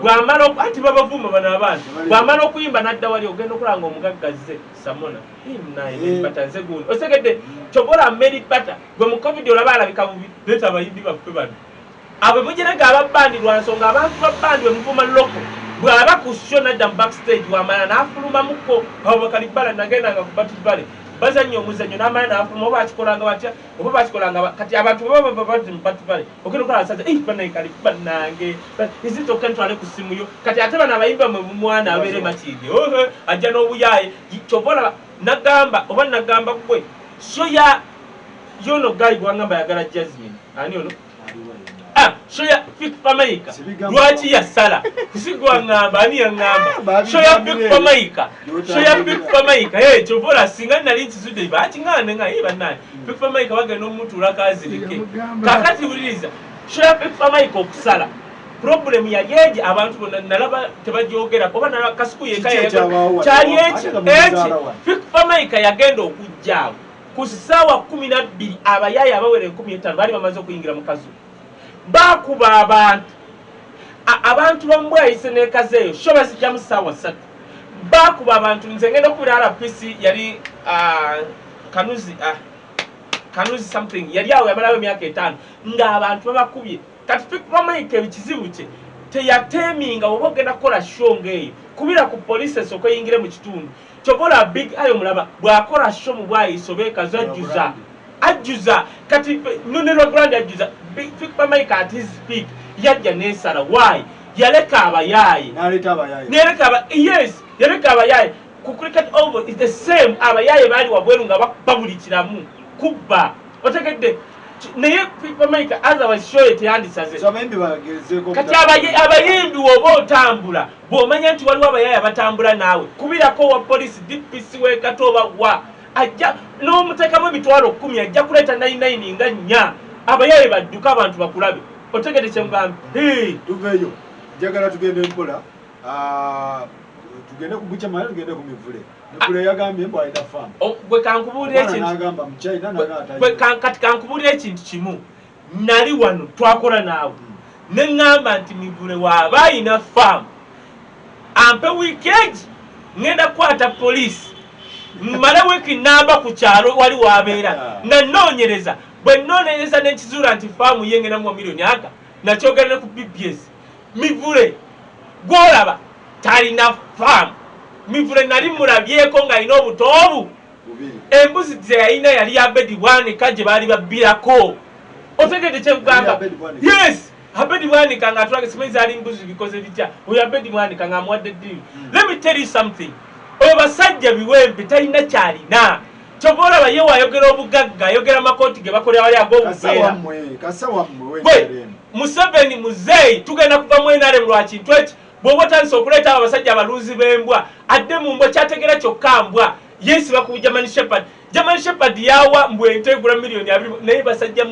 bwamala ati babavuma bano abantu bwamala okuyimba n'adda wali ogenda okulanga omugaggaze Samona naye batanze gundi osegedde kyobola Mary Bata gwe mu covid olaba alabika bubi leeta abayimbi baffe bano abo mugerega ababandi lwansonga abantu babandi bwe muvuma loko bw'aba ku show nadda mu backstage wamala n'afulumamuko abo bakalibala nagendanga ku batibale bazanyo omuzanyo n'amala n'afuluma oba akikolanga batya oba bakikolanga kati abantu baba bati mu batibale ogenda okola asaza banaye kalibba nange izito kentwale ku simu yo kati ate bano abayimba mwe mwana abeere makindi ajja n'obuyaaye kyobola nagamba oba nagamba gwe so ya yono gayi gwangamba yagala Jasmine ani ono so ya Fik Pamaika lwaki yasala kusigwa ngamba ani yangamba so ya Fik Pamaika kyobola singa nali nkizude bakingane nga banaye Fik Pamaika bagenda omuntu ulakazirike kakati buliriza so ya Fik Pamaika okusala problem yali eje abantu bonna nalaba tebajogera oba nalaba kasuku yeka kyali eki Fik Pamaika yagenda okujjaawo ku ssaawa 12 abayaya abawere 15 bali bamaze okuyingira mu kazu bakuba abantu bamwayise n'ekazeeyo sho bazijja mu ssaawa 3 bakuba abantu nze ngenda okubira RPC yali kanuzi something yali awo yamalawo emyaka 5 ng'abantu babakubye kati Fik Pamaika ebikizibu kye teyateminga oba ogenda kukola show ng'eyo kubira ku police esooka oyingire mu kitundu kyobola big ayo mulaba bw'akola show mu bwayiso beekazo ajjuza kati nunirwa grand ajjuza Fik Pamaika at his peak yajja n'esala why yaleka abayaaye yaleka abayaaye ku cricket over is the same abayaaye baali wabweru nga babulikiramu kubba otegedde naye Fik Pamaika otherwise show teyandisaze kati abayimbi woba otambula bw'omanya nti waliwo abayaaye abatambula naawe kubirako wa polisi DPC wekatoba wa ajja n'omuteekamu emitwalo 10 ajja kuleeta 99 nga 4 abayaaye badduka abantu bakulabe otegedde kyemugambye tuveeyo njagala tugende mpola tugende ku Buchamala tugende ku Mivule Mivule yagambye mbu alina faamu gwe kankubuulira ekintu n'agamba muchina kati kankubuulira ekintu kimu nali wano twakola naawe ne ŋŋamba nti Mivule waaba alina faamu ampe wiikeegi ŋŋenda kukwata poliisi mmale wiiki namba ku kyalo wali wabeera nga nnoonyereza bwe nnoonyereza n'ekizuula nti faamu ye ngenda mu miliyoni aga nakyogera ne ku BBS Mivule gw'olaba talina faamu Mivule nali mulabyeko ng'alina obutoobu embuzi ze yalina yali Abedi Bwanika gye baali babbirako otegedde kyekugamba yes Abedi Bwanika ng'atulage simanyi zaali mbuzi bikoze bitya oyo Abedi Bwanika ng'amuwadde ddiini let me tell you something oyo basajja biwempe talina kyalina kyoba olaba ye wayogera obugagga ayogera amakooti ge bakolera wali ag'obuveera Museveni muzeeyi tugenda kuva mu NRM lwa kintu eki bw'oba otandise okuleeta abasajja abaluuzi b'embwa adde mu mbwa kyategera kyokka mbwa yeesiba ku German Shepherd yawa mbwente egula miliyoni 2 naye basajja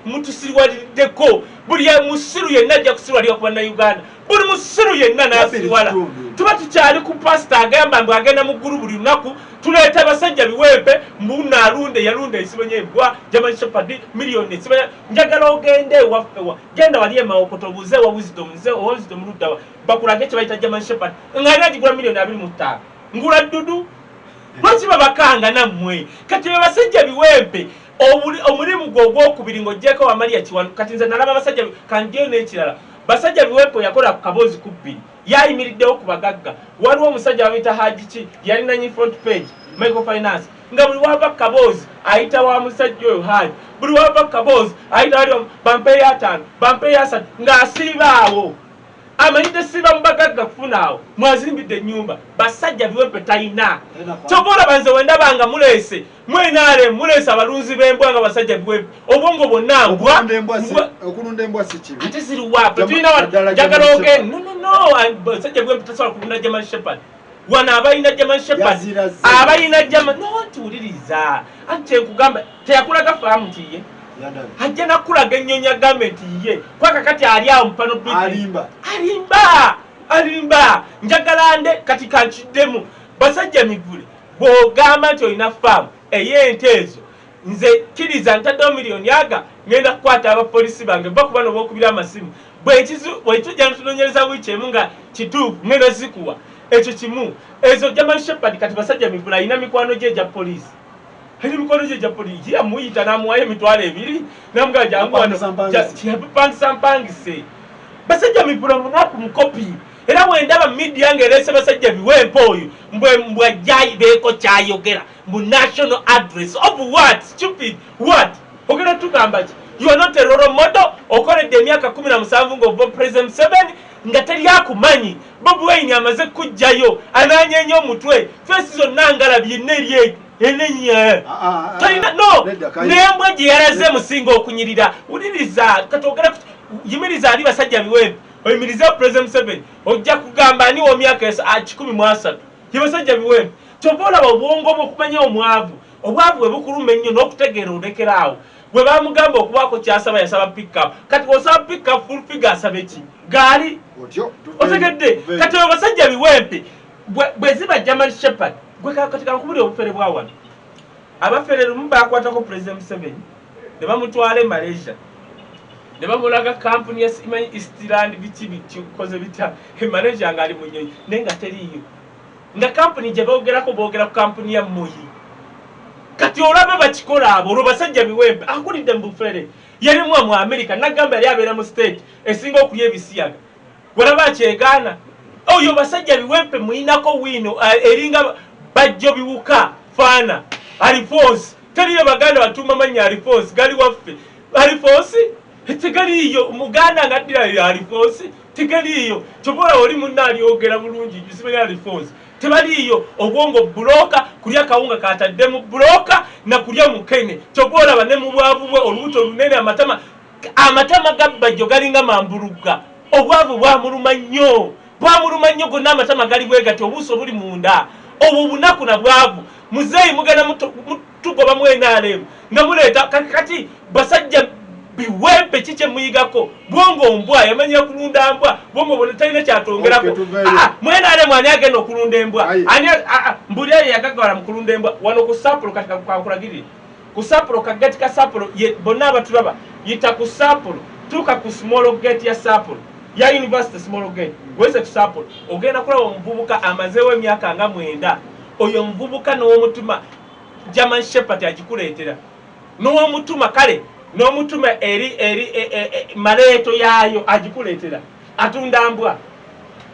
mutusirwaliddeko buli musiru yenna ajja kusirwalira ku bannayuganda buli musiru yenna n'asirwala tuba tukyali ku pasita agamba mbu agenda mu ggulu buli lunaku tuleeta abasajja biwempe mbuna alunde yalunda esibonya embwa German Shepherd miliyoni esibonya njagala ogende ewaffe genda wali emawokoto obuze wa wisdom luddawa bakulage kye bayita German Shepherd ng'alina gigula miliyoni 25 ngula ddudu lwaki babakanga nammwe kati abasajja biwempe omulimu gwo ogwokubiri ng'oggyeko Wamalia Kiwanu kati nze nalaba abasajja kandiyo n'ekirala basajja biwempe yakola ku kaboozi ku 2 yayimiriddewo ku bagagga waliwo omusajja babita Hajiki yalina nyi front page microfinance nga buli wava kaboozi ayita wa musajja oyo Haji buli wava kaboozi ayita wali bampeeyo 5 bampeeyo 3 ng'asiiba awo amanyite siba mbagagga kufunaawo mwazimbidde ennyumba basajja biwempe talina kyobola banze wendabanga mulese mwenale mulese abalunzi b'embwa nga basajja biwempe obwongo bwonna mbwa okulunda embwa si kibi ate ziriwape tulina njagala ogende no basajja biwempe tasobola kulunda German Shepherd wana abalina German Shepherd abalina German no tuwuliriza ate nkugamba teyakulaga faamu ntiye ajja nakulaga ennyonyi ya gavumenti ye kwaka kati ali awo mpano alimba njagala nde kati kankiddemu basajja mivule bw'ogamba nti olina faamu ey'ente ezo nze kkiriza ntaddewo miliyoni aga ngenda kukwata abapolisi bange bakuba nobaokubira amasimu bwekitujja ntunonyereza wiiki emu nga kituufu ngenda zikuwa ekyo kimu ezo German Shepherd kati basajja mivule alina mikwano gye egya poliisi hali mikono je polisi ya muyita namuwaye emitwalo ebiri namuga yapangisa mpangise basajja mivula munaku mukopi era wendaba media ngerese basajja biwempe oyo mbwajjayi beeko kyayogera mu national address of what stupid what ogera tugamba ki you are not a role model okoledde emyaka 17 ng'ova President Museveni nga teri akumanyi Bobi Wine amaze kujjayo ananyenya omutwe fesi zonna ngalabye neri enenya talina no nembwa gye yalaze musinga okunyirira uliriza katogera yimiriza ali basajja biwempe oyimiriza President Museveni ojja kugamba ani wo myaka 13 yibasajja biwempe kyobola obwongo bwokumanya omwavu obwavu bwe bukuluma ennyo n'okutegeera olekeraawo bwe bamugamba okubaako kyasaba yasaba pick up kati osaba pick up full figure asabe ki gaali otegedde kati basajja biwempe bwe ziba German Shepherd gwe katika nkubuli obufere bwa wano abafere lumu bakwatako President Museveni ne bamutwala Malaysia ne bamulaga company ya Eastland bichi koze bita Malaysia ngali munyonyi nenga teriyo nga company je boogera ku company ya Moyi kati olabe bakikola abo basajja biwempe akulidde mbufere yali mu America nagamba yali abera mu state esinga okuye bisiyaga walaba kyegana oyo basajja biwempe muinako wino eringa bajjo biwuka fana Alphonse teriyo baganda batuma manya Alphonse gali waffe Alphonse tegaliyo muganda ngadira ya Alphonse tegaliyo kyobola oli munali ogera bulungi jisibe Alphonse tebaliyo obwongo buloka kulya kawunga kataddemu buloka na kulya mukene kyobola bane mu bwavu bwe olubuto lunene amatama gabbajjo galinga mamburuga obwavu bwamuluma nnyo gonna amatama gali bwegati obuso buli munda obwo bunaku na bwavu muzeyi mugana mutugoba mwenalemu nga muleta kati basajja biwempe kiche muyigako bwongo mbwa yamanya kulunda mbwa bwongo bonetalina kyatongerako mwenalemu ani agenda okulunda embwa ani mbuli ayo yagagawala mu kulunda embwa wano ku Sapulo katika kwankulagirira ku Sapulo kagati ka Sapulo bonna abatulaba yita ku Sapulo tuka ku small gate ya Sapulo ya university small gate weze ku Sapulo ogenda kulaba omuvubuka amazeewo emyaka nga 9 oyo mvubuka n'omutuma German Shepherd agikuleetera n'omutuma kale n'omutuma eri maleeto yaayo agikuleetera atunda mbwa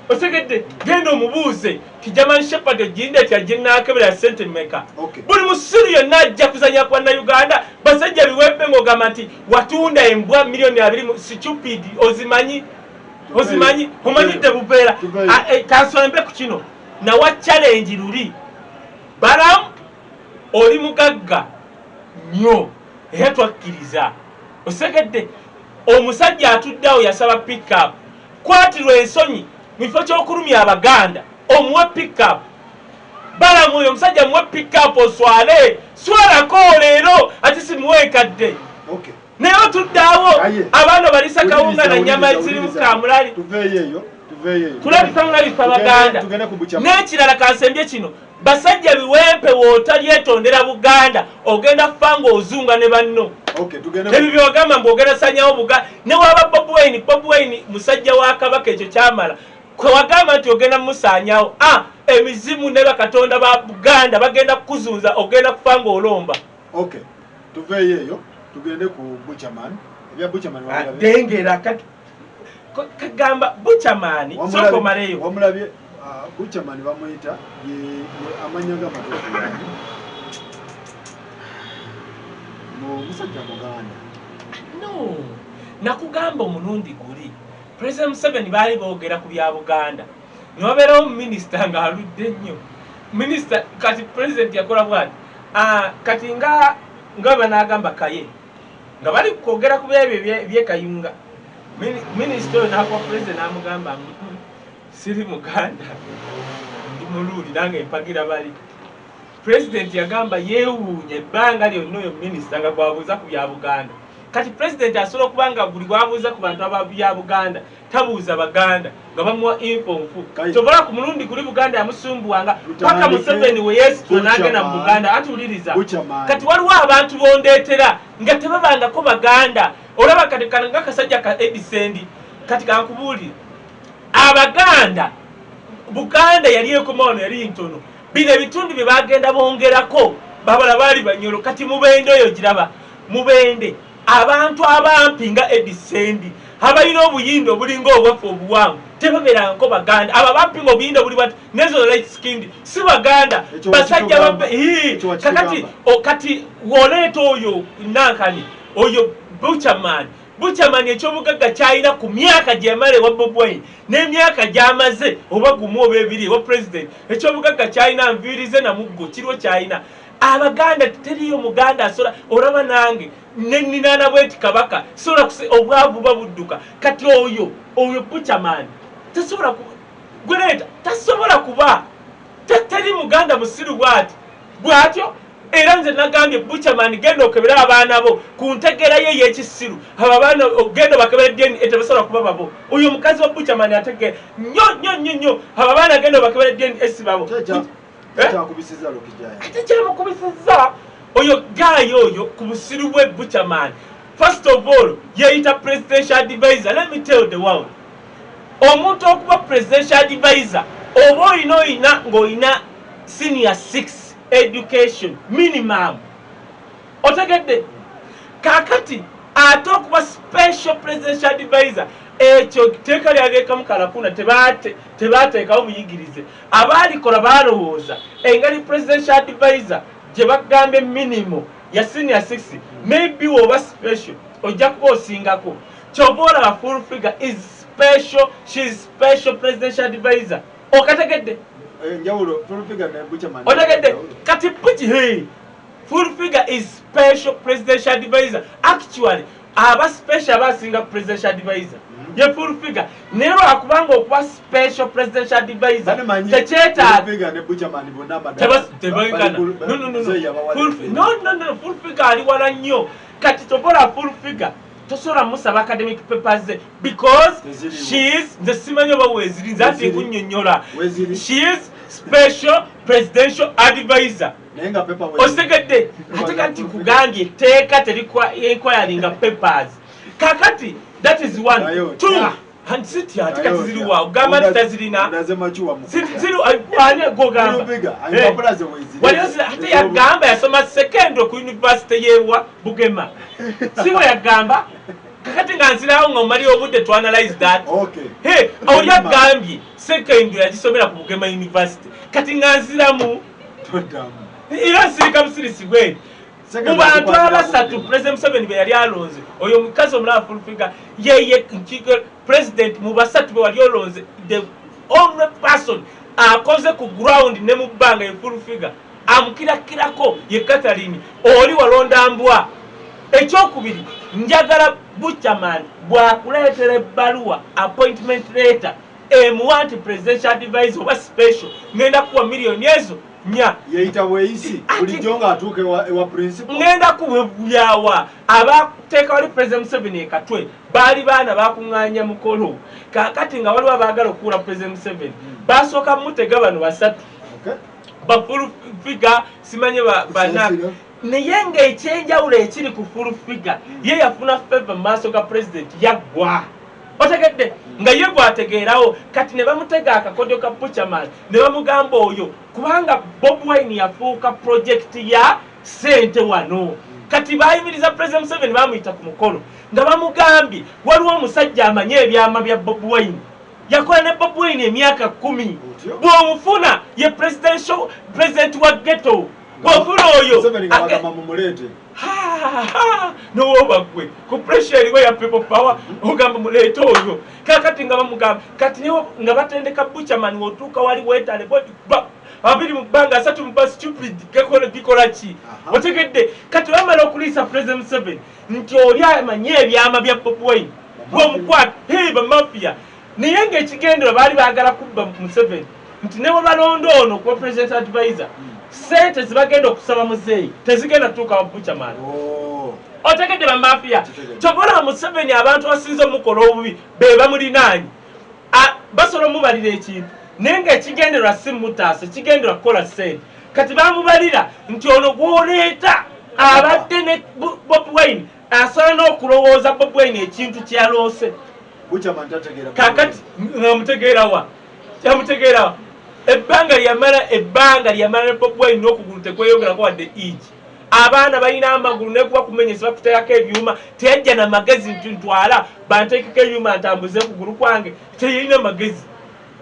osegedde genda omubuuze ti German Shepherd ejinde tyaginaakebera sente mmeka buli musiri yonna ajja kuzanya kwa Uganda basajja biwempe ng'ogamba nti watunda embwa milioni 2 stupid ozimanyi omanyidde bubeera kansombe ku kino nawa challenge luli Balamu oli mugagga nnyo era twakkiriza osegedde omusajja atuddeawo yasaba pick up kwatirwa ensonyi mu kifo ky'okulumya abaganda omuwe pick up Balamu oyo omusajja muwe pick up oswale swalako leero ate simuweekadde naye otuddeawo abaana balisa kawunga na nnyama zirimu kamulali tulabisa abaganda n'ekirala kansembye kino basajja biwempe wootalyetondera Buganda ogenda fanga ozunga ne banno ebyo byogamba mbogera sanyawo Buganda ne waba Bobi Wine musajja wa Kabaka ekyo kyamala kwe wagamba nti ogenda musanyawo emizimu ne bakatonda ba Buganda bagenda kukuzunza ogenda kufanga olomba tuveeyo eyo tugende ku Buchaman ebya Buchaman dengera kagamba Buchaman soko maleyo wamulabye Buchaman bamuyita ye amanyaga matofu yani musajja muganda no nakugamba omulundi guli President Museveni bali boogera ku bya Buganda nobeerawo minisita ng'aludde nnyo minisita kati president yakola bwati kati nga banaagamba Kaye nga bali kwogera ku byebyo byekayunga minisita oyo n'akuwa president n'amugamba siri Muganda ndi muluuli nange empagira bali president yagamba yeewuunya ebbanga lyonna oyo minisita nga gwabuuza ku bya Buganda kati president asobola okuba nga buli gwabuuza ku bantu ababya Buganda tabuuza Baganda nga bamuwa info nfu kyobola ku mulundi kuli Buganda yamusumbuwanga paka Museveni we yeesitula n'agenda mu Buganda atuwuliriza kati waliwo abantu bondeetera nga tebabangako Baganda olaba kati nga kasajja ka Edisendi kati kankubuulire Abaganda Buganda yali ekomaano yali ntono bino ebitundu bye bagenda bongerako babala baali Banyoro kati Mubende oyo giraba Mubende abantu abampi nga Edisendi abalina obuyinda obulinga obwafu obuwanvu tebabeerangako Baganda abo abampi nga obuyinda buli bati nezo light skinned si Baganda basajja kakati kati woleeta oyo nankani oyo Buchaman ekyobugagga kyalina ku myaka gye yamala ewa Bobi Wine n'emyaka gy'amaze oba gumu oba ebiri ewa president ekyobugagga kyalina nviirize na muggo kiriwo kyalina Abaganda teriyo Muganda asola olaba nange neninaana bweti Kabaka sola obwavu babudduka kati oyo Buchaman tasobola gweleeta tasobola kuba teri Muganda musiru bwatyo era nze nagambye Buchaman genda okebera abaana bo ku ntegera ye y'ekisiru abo abaana genda bakebera DNA etabasobola kuba babo oyo mukazi wa Buchaman ategera nnyo abo abaana genda bakebera DNA babo kyakubisiza Lokijaya kyamukubisiza oyo gayo oyo ku busiru bwe Buchaman first of all yeeyita presidential advisor let me tell the world omuntu okuba presidential advisor oba olina ng'olina senior 6 education minimum otegedde kakati ate okuba special presidential advisor ekyo teeka lyagekamu kalakuna tebateekawo buyigirize abaalikola balowooza engali presidential advisor gye bagambye minimum ya senior 6 maybe woba special ojja kuba osingako kyoba olaba full figure is special she is special presidential advisor okategedde njawulo full figure ne Buchaman otegedde kati full figure is special presidential advisor actually aba special abasinga presidential advisor ye full figure naye lwakubanga okuba special presidential advisor tekyetaaga full figure ali wala nnyo kati tobola full figure tosobola musaba academic papers because she is the simanyi oba weeziriza ati nkunnyonnyola she is special presidential advisor osegedde ate kati kugambye etteeka terikwayalinga papers kakati that is one two and sit ate kati ziriwa ogamba nti tazirina ani gogamba ate yagamba yasoma second ku university yewa Bugema siwe yagamba kakati nga nzirawo nga omali obudde to analyze that oli agambye second yagisomera ku Bugema University kati nga nziramu era sirika busirisi bwe mu bantu abasatu President Museveni be yali alonze oyo mukazi omulaba full figure yeye president mu basatu be wali olonze the only person akoze ku ground ne mu bbanga ye full figure amukirakirako ye Catherine oli walonda mbwa ekyokubiri njagala Buchaman bwakuleetera ebbaluwa appointment letter emuwanti presidential advisor oba special ngenda kuwa million ezo nya yeita weisi bulijjonga atuke ewa principal ngenda kuwebulyawa abateeka wali President Museveni ekatwe baali baana bakuŋŋaanya mukolo kakati nga waliwo abaagala okuula President Museveni basooka mutega bano basatu ba full figure simanye bannaku naye ng'ekyenjawulo ekiri ku full figure ye yafuna favor mu maaso ga president yaggwa otegedde nga ye gwategeerawo kati ne bamutega akakodyo ka Buchaman ne bamugamba oyo kubanga Bobi Wine yafuuka project ya sente wano kati baayimiriza President Museveni bamuyita ku mukolo nga bamugambye waliwo omusajja amanye ebyama bya Bobi Wine yakola ne Bobi Wine emyaka 10 bw'omufuna ye president wa ghetto bwofuna oyo nowoba gwe ku pressure eriwo ya people power ogamba muleete oyo kakati nga bamugamba kati nga batendeka Buchaman wotuuka wali wetale bodi abiri mu bbanga asatu mba stupid gikola ki otegedde kati bamala okuliisa President Museveni nti oli amanye ebyama bya Bobi Wine bwomukwata bamafia naye ng'ekigendero baali baagala kubba Museveni nti ne balonda ono kuba president advisor sente zibagenda okusaba muzeeyi tezigenda tuuka wa Buchaman otegedde bamafia kyobola Museveni abantu basinze omukola obubi be bamulinaanyi basobola omubalira ekintu naye ng'ekigenderwa si mutaasa ekigenderwa kukola sente kati bamubalira nti ono gw'oleeta abadde ne Bobi Wine asobola n'okulowooza Bobi Wine ekintu kyaloose kakati ngamutegeerawa kyamutegeerawa ebbanga lyamala ne Bobi Wine n'okugulu tekweyongerako wadde igi abaana balina amagulu nekuba kumenyesa bakuteekako ebyuma teyajja na magezi nti ntwala banteekeko ebyuma ntambuze kugulu kwange teyalina magezi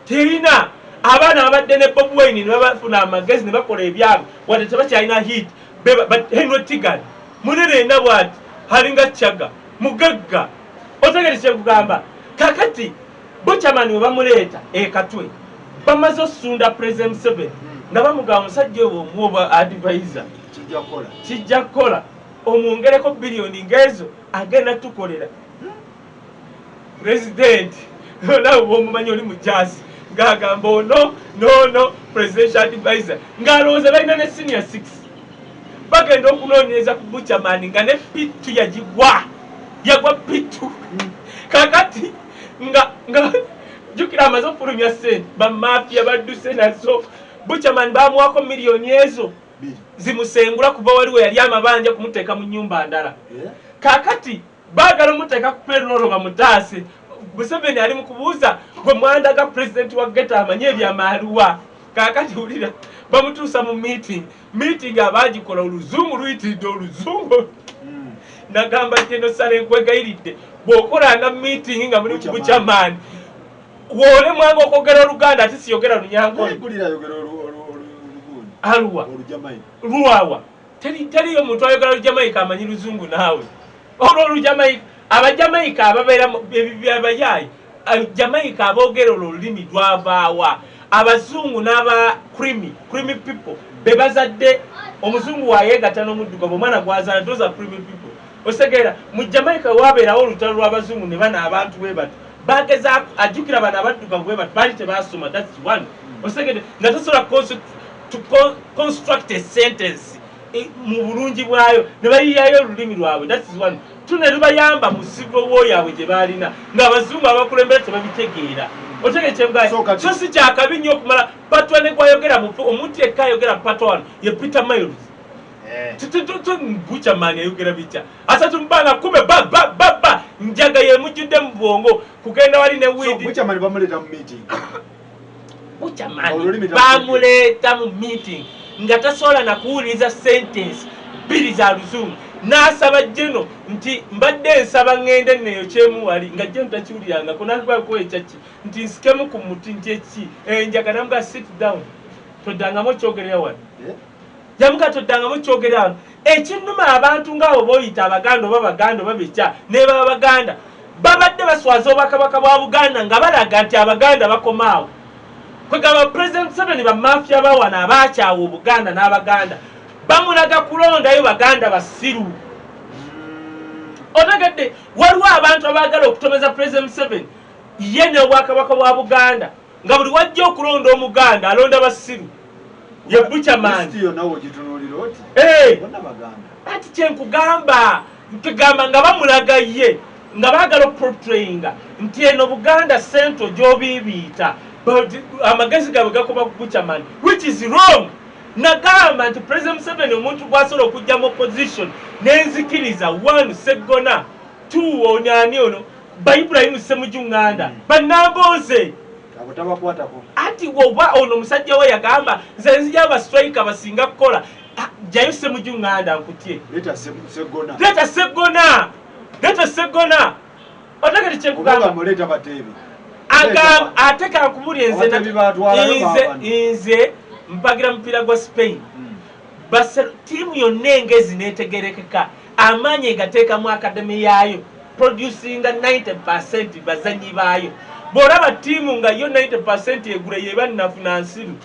teyina abaana babadde ne Bobi Wine ne babafuna amagezi ne bakola ebyabwe wadde tebakyalina hit Henry Tigan munene ena bwati alinga Kyaga mugagga otegere kyekugamba kakati Buchaman we bamuleeta ekatwe bamaze osunda President Museveni nga bamugamba omusajja oyo omuoba advisor kijja kukola omwongereko biliyoni ng'ezo agenda tukolera president nawe bwomumanyi oli mujazi ng'agamba ono presidential advisor ng'alowooza balina ne senior 6 bagenda okunoonyereza ku Buchaman nga ne pitu yagwa pitu kakati nga jukira amaze okufulumya sente bamafia badduse nazo Buchaman bamuwako miliyoni ezo zimusengula kuba waliwo yali amabanja kumuteeka mu nnyumba ndala kakati baagala omuteeka ku payroll bamutaase Museveni ali mu kubuuza gwe mwandaga president wa Geta amanye ebyamaaliwa kakati wulira bamutuusa mu meeting abagikola oluzungu luyitiridde oluzungu nagamba kino sale nkwegayiridde bw'okolanga meeting nga muli ku Buchaman wole mwanga okwogera Oluganda ate siyogera Lunyankole aluwa luwawa teri omuntu ayogera Olujamaika amanyi luzungu naawe olwo Olujamaika abajamaika ababeera ebyabayayi Jamaica aboogera olulimi lwabaawa abazungu n'aba creamy people bebazadde omuzungu wayeegatta n'omuddugavu omwana gwazaala doza creamy people osegera mu Jamaica wabeerawo olutalo lw'abazungu ne bana abantu bwe bati bagezaako ajjukira bano abaddugavu bwe bati baali tebaasoma that's one osegere nga tasobola to construct a sentence mu bulungi bwayo ne bayiyayo olulimi lwabwe that's one tune lubayamba mu civil war yaabwe gye baalina ng'abazungu abakulembera tebabitegeera otegekyengaye so si kyakabi nnyo okumala patwa ne gwayogera omuntu yekka ayogera patwa wano ye Peter Miles Buchaman yayogera bitya asatu mbanga kume ba njaga yemujjudde mu bwongo kugenda wali ne widi Buchaman bamuleeta mu meeting Buchaman bamuleeta mu meeting nga tasobola na kuwuliriza sentence bbiri za luzungu n'asaba jeno nti mbadde nsaba ngende neyo kyemu wali nga jeno takiwulirangako nakubaako ekyaki nti nsikemu ku muti nti eki enjaga namuga sit down toddangamu okyogerera wano yamuga toddangamu okyogerera wano ekinnuma abantu ng'abo b'oyita abaganda oba baganda oba bekya ne baba baganda babadde baswaza obwakabaka bwa Buganda nga balaga nti abaganda bakomaawo kwegamba President Museveni bamafia bawana abakyawa Obuganda n'abaganda bamulaga kulondayo baganda basiru otegedde waliwo abantu abaagala okutomeza President Museveni ye ne obwakabaka bwa Buganda nga buli wajja okulonda omuganda alonda basiru ye Buchaman ati kyenkugamba nkugamba nga bamulaga ye nga baagala okuportrayinga nti eno Buganda central gy'obiibiita amagezi gaabwe gakoba ku Buchaman which is wrong nagamba nti President Museveni omuntu gwasobola okujja mu opposition nenzikiriza 1 Segona 2 onani ono Ibrahim Ssemujjunganda banamboze ati woba ono musajja we yagamba nze nzija abastrike abasinga kukola jayo Ssemujjunganda nkutye leta Segona otegere kyekugamba ate kankubulya nze mpagira mupiira gwa Spain Barcelona timu yonna engezi netegerekeka amaanyi egateeka mu akademi yaayo producinga 90% bazanyi baayo bw'olaba tiimu nga yo 90% egula yeba nnafuna nsiru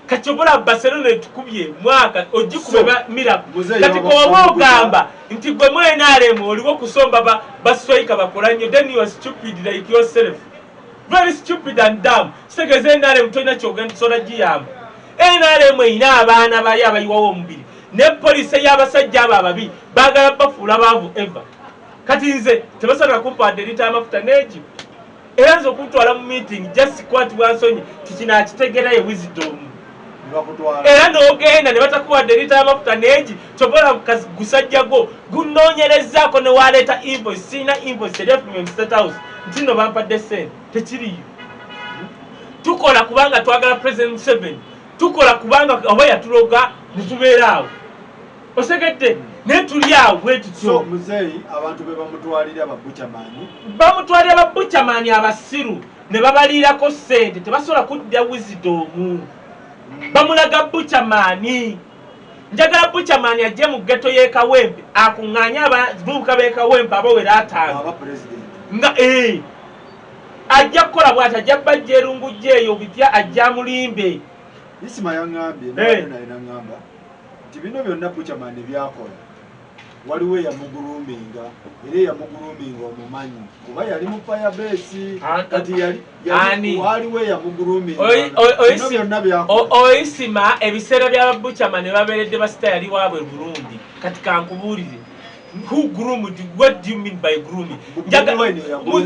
kati obola Barcelona etukubye mwaka ogikube miracle kati koba ogamba nti gwe mwenaremu oliwo kusomba baswaika bakola nnyo then you are stupid like yourself very stupid and dumb kitegeze NRM tolina kyogenda tusobola giyamba NRM erina abaana baali abayiwawo omubiri ne poliisi y'abasajja abo ababi baagala bafuula baavu eva kati nze tebasobola kumpadde lita amafuta neegi era nze okuntwala mu meeting just kwati bwansonyi tikinaakitegera ye wisdom era n'ogenda ne batakuwadde lita amafuta neegi kyobola gusajja gwo gunoonyerezaako ne waleeta invoice siina invoice erefulme State House nti nno bampadde ssente tekiriyo tukola kubanga twagala President Museveni tukola kubanga oba yatuloga ne tubeera awo osegedde ne tuli awo bwe tutyo muzeeyi abantu be bamutwalira ababucamaani abasiru ne babaliirako ssente tebasobola kudda wisdom bamulaga bucamaani njagala bucamaani ajje mu ghetto y'ekawempe akuŋŋaanye abavubuka b'ekawempe abawera 5 nga ajja kukola bw'ati ajja bajja erungujja eyo bitya ajja mulimbe isima yaŋŋambye naŋŋamba nti bino byonna bucamaani byakola waliwo eyamuguluminga era eyamuguluminga omumanyi kuba yali mu firebase kati waliwo eyamuguluminga byonna byakola oyisima ebiseera by'ababucamaani babeeredde basita yali waabwe Burundi kati kankubuulire who groomed? What do you mean by grooming?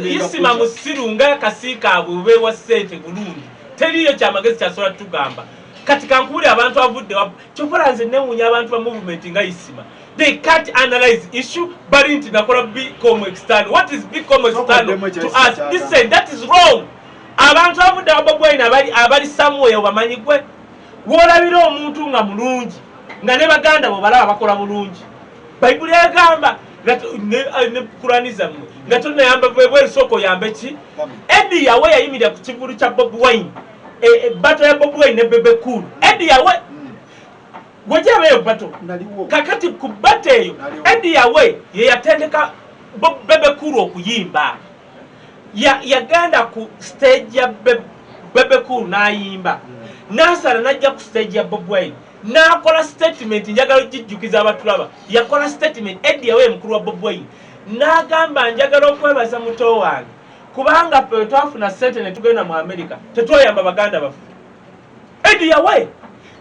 Isima musiru nga kasika abwe wa sente Burundi teriyo kyamagezi kyasobola tugamba kati kankubulire abantu avudde kyokora nze newunya abantu ba movement nga Isima they can't analyze issue but nti nakola become external. What is become external to us? Listen, that is wrong. Abantu avudde ababwine abali somewhere bamanyi gwe wolabira omuntu nga mulungi nga ne baganda bo balaba bakola bulungi Bayibuli egamba ne Quraniza nga tonayamba bwe soko yambe ki Eddie yawe yayimira ku kivulu kya Bob Wine bato ya Bob Wine ne Bebe Cool Eddie yawe Gojabe bato kakati ku bateyo Eddie yawe ye yatendeka Bebe Cool okuyimba yagenda ku stage ya Bebe Cool n'ayimba nasala najja ku stage ya Bob Wine nakola statement njagala jijjukiza abatulaba yakola statement Eddie yawe mukulu wa Bob Wine nagamba njagala okwebaza muto wange kubanga pe twafuna sente ne tugenda mu America tetwoyamba baganda bafu Eddie yawe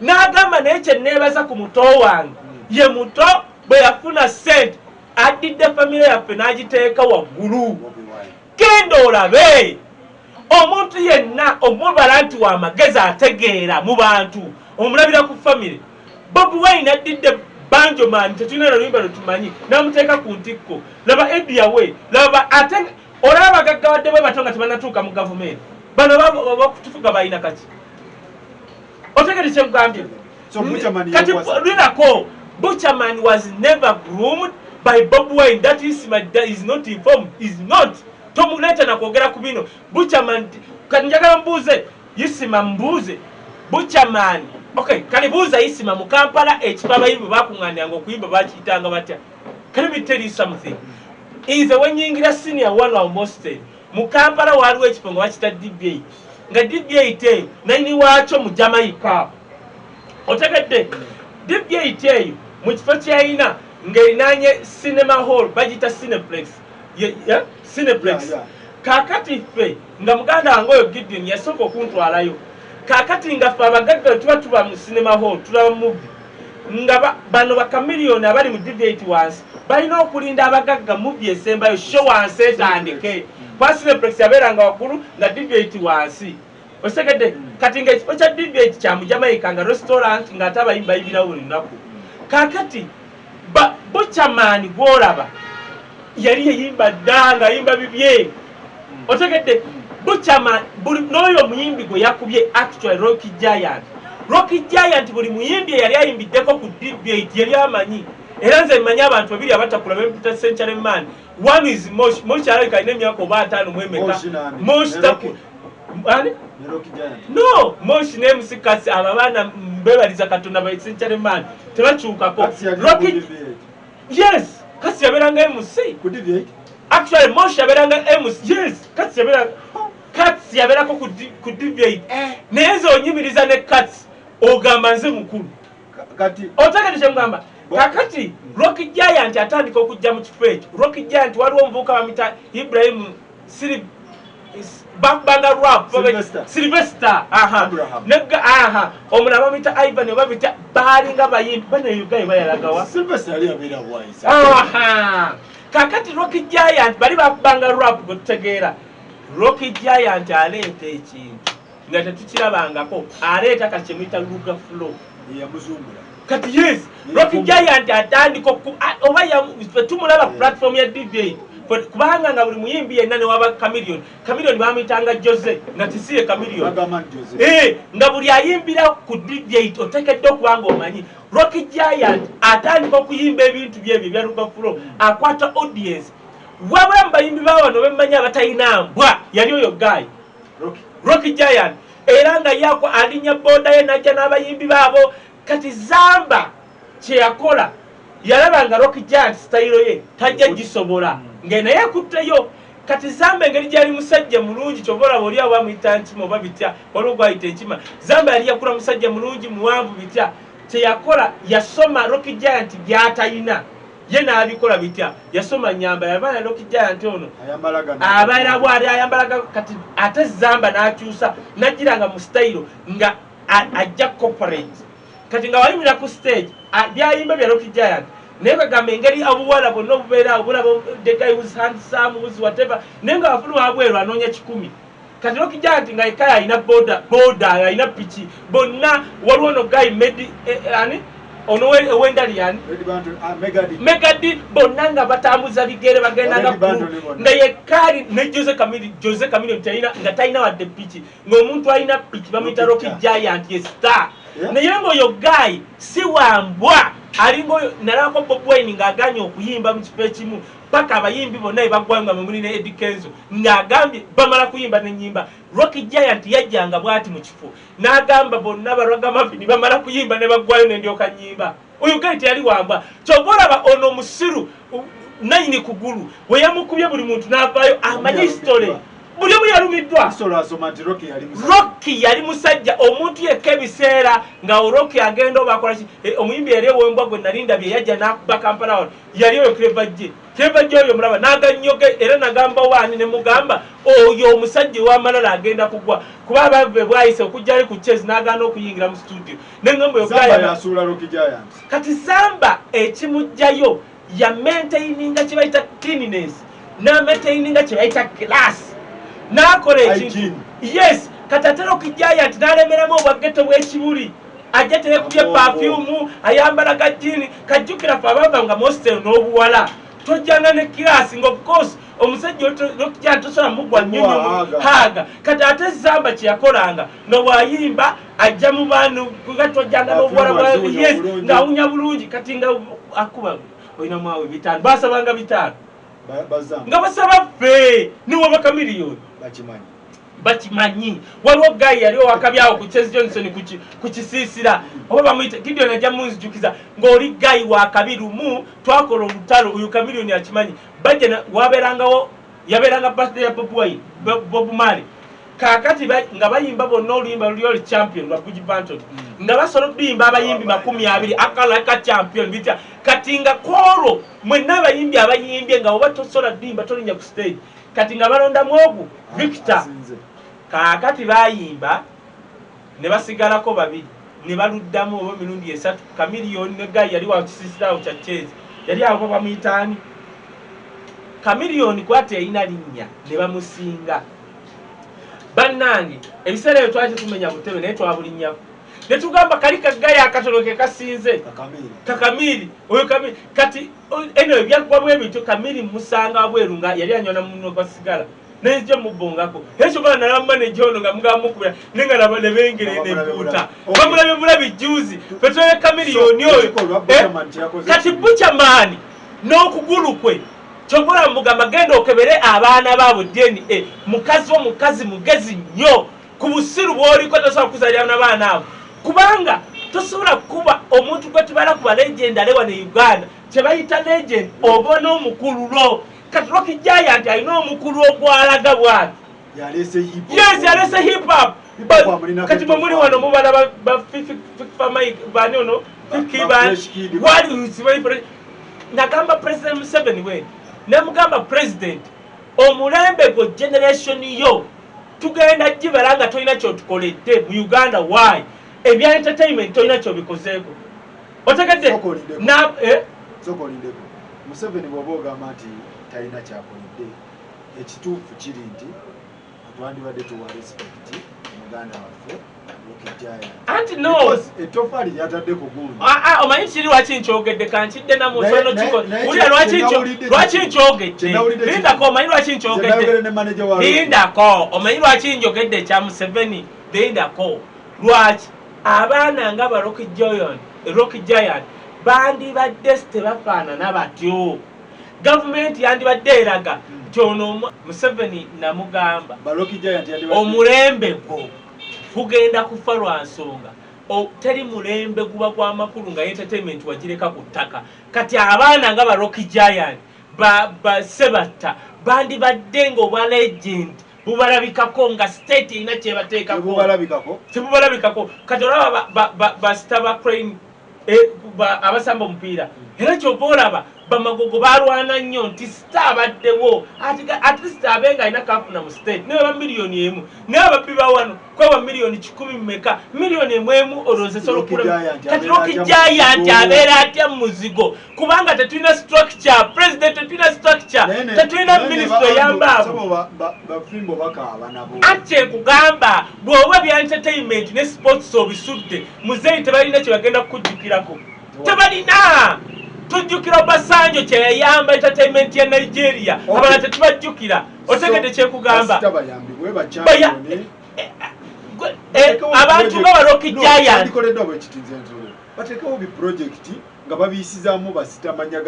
nagamba neche nebaza ku muto wange ye muto bwe yafuna sente adidde family yaffe n'agiteeka waggulu kendo olabe omuntu yenna omubala nti wa magezi ategeera mu bantu omulabira ku family Bob Wine adidde banjo man tetulina luyimba lutumanyi namuteeka ku ntikko laba Eddie yawe laba ate olaba bagaggawadde bwe batonga tebanatuuka mu gavumenti bano bakutufuga balina kati otegere kyemugambye kati linako Buchaman was never groomed by Bob Wine. That is not informed. Is not. Tomuleta na kwogera ku bino. Buchaman kanjagala mbuze Isima mbuze Buchaman. Okay, kanibuza Isima mu Kampala ekipaba yibo bakunganya ngo kuyimba bakitanga batya. Can me tell you something? Is when yingira senior one almost mu Kampala waliwo ekipongo bakita DBA. Nga DBA te nani wacho mu Jamaica. Otegedde DBA te mu kifo kyayina ngerinanye cinema hall bagita Cineplex. Yeah, Cineplex. Kakati fe nga muganda wange oyo Gideon yasoko okuntwalayo. Kakati nga fa abagagga tuba mu cinema hall tulaba movie. Nga bano bakamiliyoni abali mu DBA wansi balina okulinda abagagga movie esembayo show wansi etandike. Kwa Cineplex yaberanga wakulu nga DBA wansi. Osegede kati nga ekifo kya DBA kya mu Jamaica nga restaurant nga ataba yimba yibira buli lunaku. Kakati Buchaman gwolaba yali yimba danga yimba bibye. Otegedde Buchaman buli noyo muyimbi gwe yakubye actual Rocky Giant. Rocky Giant buli muyimbi yali ayimbiddeko ku DBA yali amanyi. Era nze manya abantu babiri abatakula bempita Century Man. One is Mosh alika ine myako 5 mwemeka. Mosh taku Ani? No, Moshi ne MC Kasi ababana mbebaliza Katonda ba Century Man. Tebakyukako. Rocky. Yes, Kasi yaberanga MC. Kudiviate. Actually Moshi yaberanga MC. Yes, Kasi yaberanga Kasi yaberako kudiviate. Nezo onyimiriza ne Kasi ogamba nze mukulu. Kati otagadishe mugamba kakati Rocky Giant atandika okujja mu kifeecho. Rocky Giant waliwo omuvubuka bamita Ibrahim Banga rap Sylvester nega omulaba bamita Ivan oba bita balinga bayimbi bana yugaye bayalagawa Sylvester ali abera wise kakati Rocky Giant bali banga rap gotegeera Rocky Giant aleeta ekintu nga tetukirabangako aleeta kachemita luga flow ya muzungula kati yes Rocky Giant atandika oba tumulaba platform ya DJ kubanga nga buli muyimbi yenna ne waba Chameleon bamitanga Jose nga tisiye Chameleon nga buli ayimbira ku DJ otekedde okubanga omanyi Rocky Giant atandika okuyimba ebintu byebyo bya luga flow akwata audience wabula mbayimbi bawano bemanya abatayina mbwa yali oyo guy Rocky Giant era nga yako alinya boda ye najja n'abayimbi baabo kati Zamba kye yakola yalabanga Rocky Giant style ye tajja gisobola ngene yakutteyo kati Zamba engeri gyali musajja mulungi kyobola boli abo bamuyita ntima oba bitya waliwo gwayita enkima Zamba yali yakula musajja mulungi muwanvu bitya kye yakola yasoma Rocky Giant gy'atayina ye n'abikola bitya yasoma nyamba yabaana Rocky Giant ono abaera bwali ayambalaga kati ate Zamba n'akyusa n'agiranga mu style nga ajja corporate kati nga walimira ku stage byayimba bya Rocky Giant naye bagamba engeri obuwala bonna obubeera obulaba the guy was handsome was whatever naye nga wafulu wabweru anoonya 10 kati Rocky Giant nga ekaya alina boda alina piki bonna waliwo no guy medi ani ono wendali yani Megadi bonna nga batambuza bigere bagendanga nga yekali ne Jose Chameleon nga talina wadde piki ng'omuntu alina piki bamuyita Rocky Giant ye star naye ng'oyo guy si wambwa alingo nalako Bob Wine ng'aganye okuyimba mu kifo ekimu paka abayimbi bonna ebagwanga mu muli ne Eddie Kenzo ng'agambye bamala kuyimba n'ennyimba Rocky Giant yajjanga bwati mu kifo n'agamba bonna barwaga mafini bamala kuyimba ne bagwayo n'endyoka nnyimba oyo guy teyali wambwa kyobolaba ono musiru nayini kugulu we yamukubye buli muntu n'avaayo amanyi history buli omu yalumiddwa Rocky yali musajja omuntu yekka ebiseera nga Rocky agenda oba akola omuyimbi yali owembwa gwe nalinda bye yajja n'akuba Kampala wano yali oyo Clever J oyo mulaba n'aganyoge era nagamba waani ne mugamba oyo omusajja ow'amalala agenda kugwa kuba abave bwayise okujja ali ku chess n'agaana okuyingira mu studio n'engamba oyo kati Zamba ekimujjayo ya maintaininga kye bayita cleanliness na maintaininga kye bayita class n'akola ekintu yes kati ate Rocky Giant n'alemeramu obwageto bw'ekibuli ajja terekubye perfume ayambalaga jini kajjukira fe abava nga mostel n'obuwala tojjanga ne kirasi nga of course omusajja Rocky Giant tosobola mugwa nnyonyo haga kati ate Zamba kye yakolanga nga bw'ayimba ajja mu bantu nga tojjanga n'obuwala yes ng'awunya bulungi kati nga akuba olina mwawe 5 basabanga 5 nga basaba ffe niwo ba Chameleon bakimanyi waliwo guy yali owakabyawo ku Chess Johnson ku kisiisira oba bamuyita Gideon ajja munzijukiza ng'oli guy wa kabirumu twakola olutalo oyo Chameleon akimanyi bajja yabeeranga birthday ya Bob Marley kakati nga bayimba bonna oluyimba luli oli champion lwa Buji Banton nga basobola okuyimba abayimbi 20 akalaka champion bitya kati nga koro mwenna abayimbi abayimbye nga oba tosobola kuyimba tolinnya ku stage kati nga balondamu ogu Victor kakati bayimba ne basigalako 2 ne baluddamu oba emirundi 3 Chameleon ne guy yali wa kisisirawo kya Chess yali abo bamuyitaani Chameleon kwate yalina linnya ne bamusinga bannange ebiseera ebyo twali tumenya butebe naye twabulinyako ne tugamba kali kagaya akatono ke kasinze Kakamiri oyo Kamiri kati eno ebyaggwa bw'ebintu Kamiri musanga abweru nga yali anyona muno kwasigala n'ekyo mubongako ekyo bana nalamaneja ono nga mugamukubira nenga naba ne bengere n'empuuta bamulabye bulabi juzi petole Chameleon oyo kati Buchaman n'okugulu kwe Chobola mugamba genda okebere abaana baabo DNA mukazi wo mukazi mugezi nnyo ku busiru bw'oliko tosobola kuzalira n'abaana abo kubanga tosobola kuba omuntu gwe tubala kuba legend alewa ne Uganda kye bayita legend oba n'omukululo kati Rocky Giant alina omukulu ogwalaga bwati yalese hip hop yes yalese hip hop kati bamuli wano mubala ba famai bani ono kiban wali usibai nagamba President Museveni we namugamba president omulembe go generation yo tugenda jibalanga toina kyo tukolette mu Uganda why ebya entertainment toina kyo bikozeeko otegedde na sokolindeko Museveni boboga amati taina kyakoledde ekituufu kiri nti twandibadde tuwa respect Muganda waffe Rocky Giant anti no etofali yatadde ku gundi omanyi kiri lwaki nkyogedde kankidde na musono kiko ulya lwaki nkyogedde lindako omanyi lwaki nkyogedde lindako omanyi lwaki njogedde ekya Museveni lindako lwaki abaana nga ba Rocky Giant bandibadde tebafaanana batyo gavumenti yandibadde eraga kyono Museveni namugamba omulembe gwo kugenda kufa lwa nsonga teri mulembe guba gwa makulu nga entertainment wagireka ku ttaka kati abaana nga ba Rocky Giant ba Sebatta bandibadde ng'obwa legend bubalabikako nga state ina kyebateekako tebubalabikako kati olaba ba star ba crane abasamba omupiira era kyova olaba bamagogo balwana nnyo nti star baddewo at least abenga alina kafuna mu state naye ba miliyoni emu naye ababbi bawano kwaba miliyoni 10 mmeka miliyoni emu olozesa olukula kati Rocky Giant abeera atya mu muzigo kubanga tetulina structure president tetulina structure tetulina ministry yambaabo ate kugamba bw'oba bya entertainment ne sports obisudde muzeeyi tebalina kye bagenda kukujjukirako tebalina tujjukira Obasanjo kye yayamba entertainment ya Nigeria abala tetubajjukira otegedde kyekugamba abantu nga Rocky Giant bateekawo bi project nga babiyisizaamu basitamanya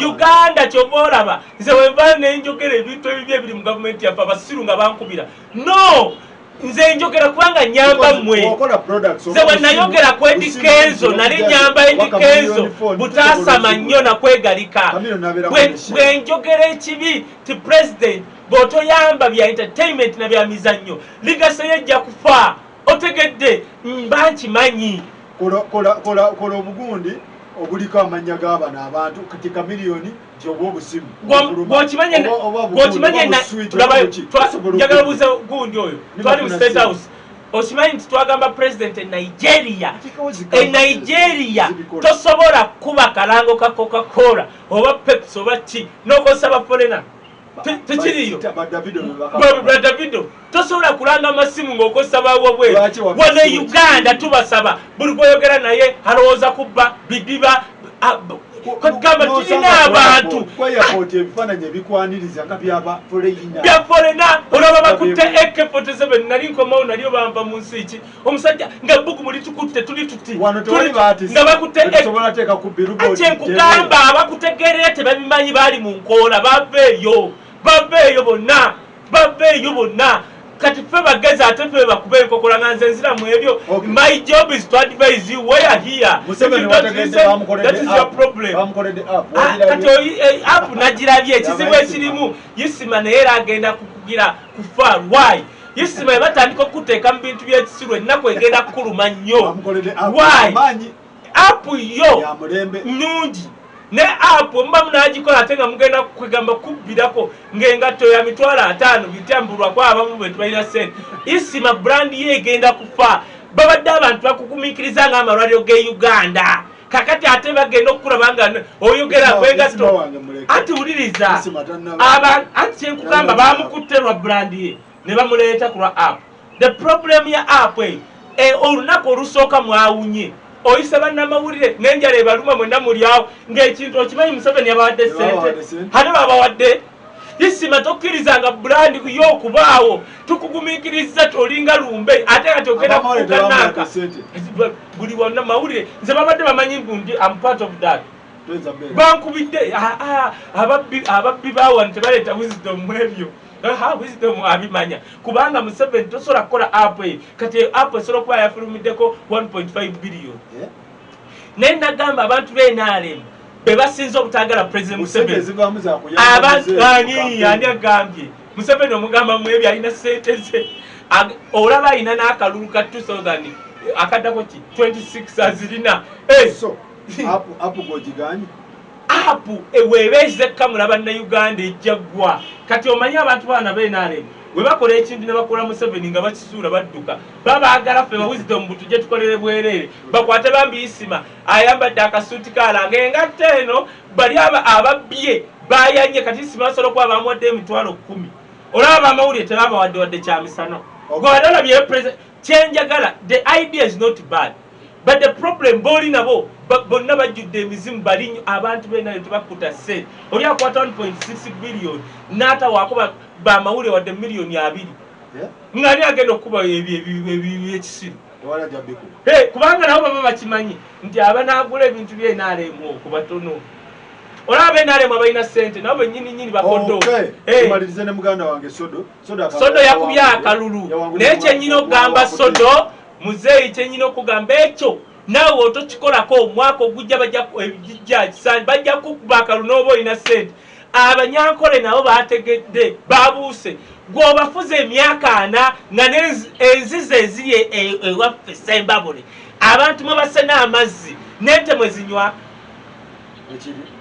Uganda kyova olaba nze wenva nenjogera ebintu ebibye ebiri mu gavumenti yaffe abasiru nga bankubira no nze njogera kubanga nyamba mmwe nze wenayogera ku Eddy Kenzo nali nyamba Eddy Kenzo butaasama nnyo nakwegalika bwe njogera ekibi ti president bw'otoyamba bya entertainment na bya mizannyo ligasa yejja kufa otegedde mba nkimanyi kola obugundi obuliko amanya g'abana abantu kati kamiliyoni gyoba obusimu bw'okimanye njagala buuza gundi oyo twali mu State House okimanyi nti twagamba president Nigeria tosobola kuba kalango ka Coca-Cola oba Pepsi oba ki n'okozesa bafolena tekiriyo Davido tosobola kulanga amasimu ng'okozesa bawo bwe wano Uganda tubasaba buli gwoyogera naye alowooza kubba bidiba kagamba tulina abantu bya folena olaba bakutte AK-47 nali nkomawo nalyo bampa mu nsi ki omusajja nga bbugumu litukutte tuli tuti nga bakutte kyenkugamba abakutegeerera tebabimanyi baali mu nkoola baveeyo bonna kati ffe bagezi ate ffe bakube enkokola nga nze nzira mu ebyo my job is to advise you we are here that is your problem kati app nagirabye ekizibu ekirimu yisima naye era agenda kukugira kufa why yisima ebatandika okuteeka mu bintu by'ekisiru ennaku egenda kukuluma nnyo why app yo nnungi ne app mba munagikola ate nga mugenda kwegamba kubbirako ng'engatto ya mitwalo 5 bitambulwa kwa abamu bwe tubalina sente isima brand ye egenda kufa babadde abantu bakukumikiriza nga amalwaliro ge Uganda kakati ate bagenda okukulaba nga oyogera kwegatto anti wuliriza anti kyenkugamba bamukutte lwa brand ye ne bamuleeta ku lwa app the problem ya app olunaku olusooka mwawunye oyise bannamawulire n'enjala ebaluma mwenna mulyawo ng'ekintu okimanyi Museveni yabawadde sente ate babawadde isima tokkirizanga brand y'okubaawo tukugumikiriza tolinga lumbe ate nga togenda kukuganaka buli wonna mawulire nze babadde bamanyi ndi am part of that bankubidde ababbi bawano tebaleeta wisdom mwebyo wisdom abimanya kubanga Museveni tosobola kukola app kati app esobola okuba yafulumiddeko 1.5 billion naye nagamba abantu b'NRM be basinze obutaagala President Museveni ani agambye Museveni omugamba mwebyo alina ssente ze olaba alina n'akalulu ka 2000 akaddako ki 26 azirina apu gogiganye apu ewebeezekka mulaba Uganda ejjaggwa kati omanyi abantu baana b'NRM we bakola ekintu ne bakola Museveni nga bakisuula badduka babaagala ffe wisdom butujje tukolere bwereere bakwate bambiyisima ayambadde akasuuti kaalanga engatte eno bali ababbye bayanye kati isima basobola okuba bamuwadde emitwalo 10 olaba amawulire tebabawadde wadde kyamisano gwewadalabye president kyenjagala the idea is not bad but the problem boli nabo bonna bajjudde emizimu bali abantu bena tebakkuta ssente oli akwata 1.6 billion n'ata wakuba bamawulire wadde miliyoni 2 ngani agenda okuba ebyekisiru kubanga nabo baba bakimanyi nti abanaagula ebintu bye kubatono olaba b'NRM abalina ssente nabo bennyini bakoddo malirize ne muganda wange Sodo yakubya akalulu naye kyennyini okugamba Sodo muzeeyi kyennyini okugamba ekyo naawe otokikolako omwaka ogujja bajja kukuba akalulu n'oba olina ssente abanyankole nabo bategedde babuuse gweobafuza emyaka 4 nga n'enzizi eziri ewaffe Sembabule abantu mwe basena amazzi n'ente mwe zinywa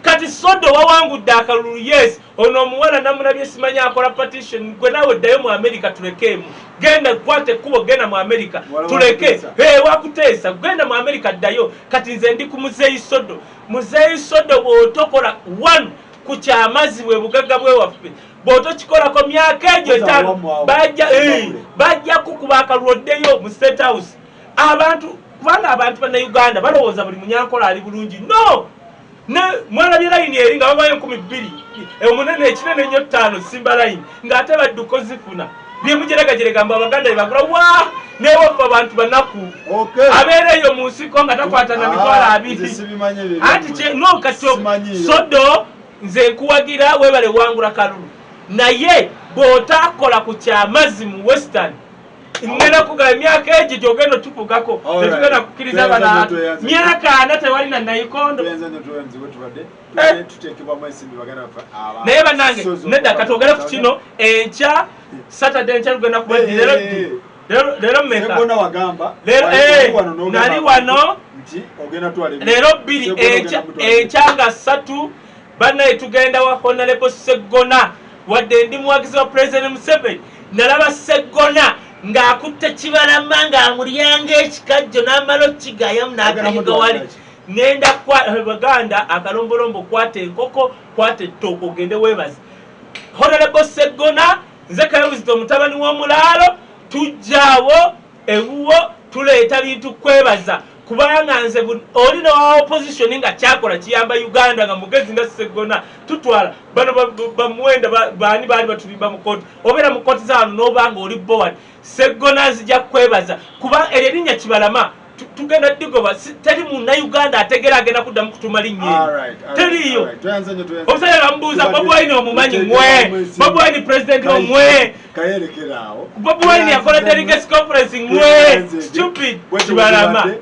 kati Sodo wawangudde akalulu yes ono omuwala namulabye simanya akola petition gwe nawe ddayo mu America tulekeemu genda kwate kubo genda mu America tuleke wakuteesa genda mu America ddayo kati nze ndi ku Muzeeyi Sodo bw'otokola 1 ku kyamazi bwe bugagga bwe waffe bw'otokikolako myaka egyo 5 bajja kukuba akalulu oddeyo mu State House kubanga abantu bannayuganda balowooza buli munyankola ali bulungi no mwana bya line eri nga babayo 12 omunene ekinene nnyo 5 Simba line ng'ate badduko zifuna bye mujerega mba abaganda bagula wa newo abantu banaku abeereyo mu nsiko nga takwata na mitwala 2 anti no kacho Sodo nze nkuwagira webale wangula kalulu naye bw'otakola ku kyamazi mu Western ngenda kugaba emyaka egyo gyogenda tupugako tetugenda kukkiriza abana myaka 4 tewali na nayikondo naye bannange nedda katwogere ku kino enkya Saturday enkya lugenda kuba leero mmeka nali wano leero 2 enkya nga 3 bannaye tugenda wa Honorable Sseggona wadde ndi muwagizi wa President Museveni nalaba Sseggona ng'akutte Kibalama ng'amulyanga ekikajjo n'amala okigayamu n'akayiga wali ngenda baganda akalombolombo kwata enkoko kwata ettooka ogende weebaze Honorable Sseggona nze Kayewuzi omutabani w'omulaalo tujjaawo ewuwo tuleeta bintu kwebaza kubanga nze oli wa opposition nga kyakola kiyamba Uganda nga mugezi nga Sseggona tutwala bano bamuwenda baani baali batulimba mu kooti obeera mu kooti zaano n'obanga oli board Sseggona nzija kwebaza kuba erinnya Kibalama tugenda digoba teri munnayuganda ategera agenda kuddamu kutuma linnya teriyo omusajja bamubuuza Bobi Wine omumanyi mwe Bobi Wine president omwe Bobi Wine yakola delegates conference mwe stupid Kibalama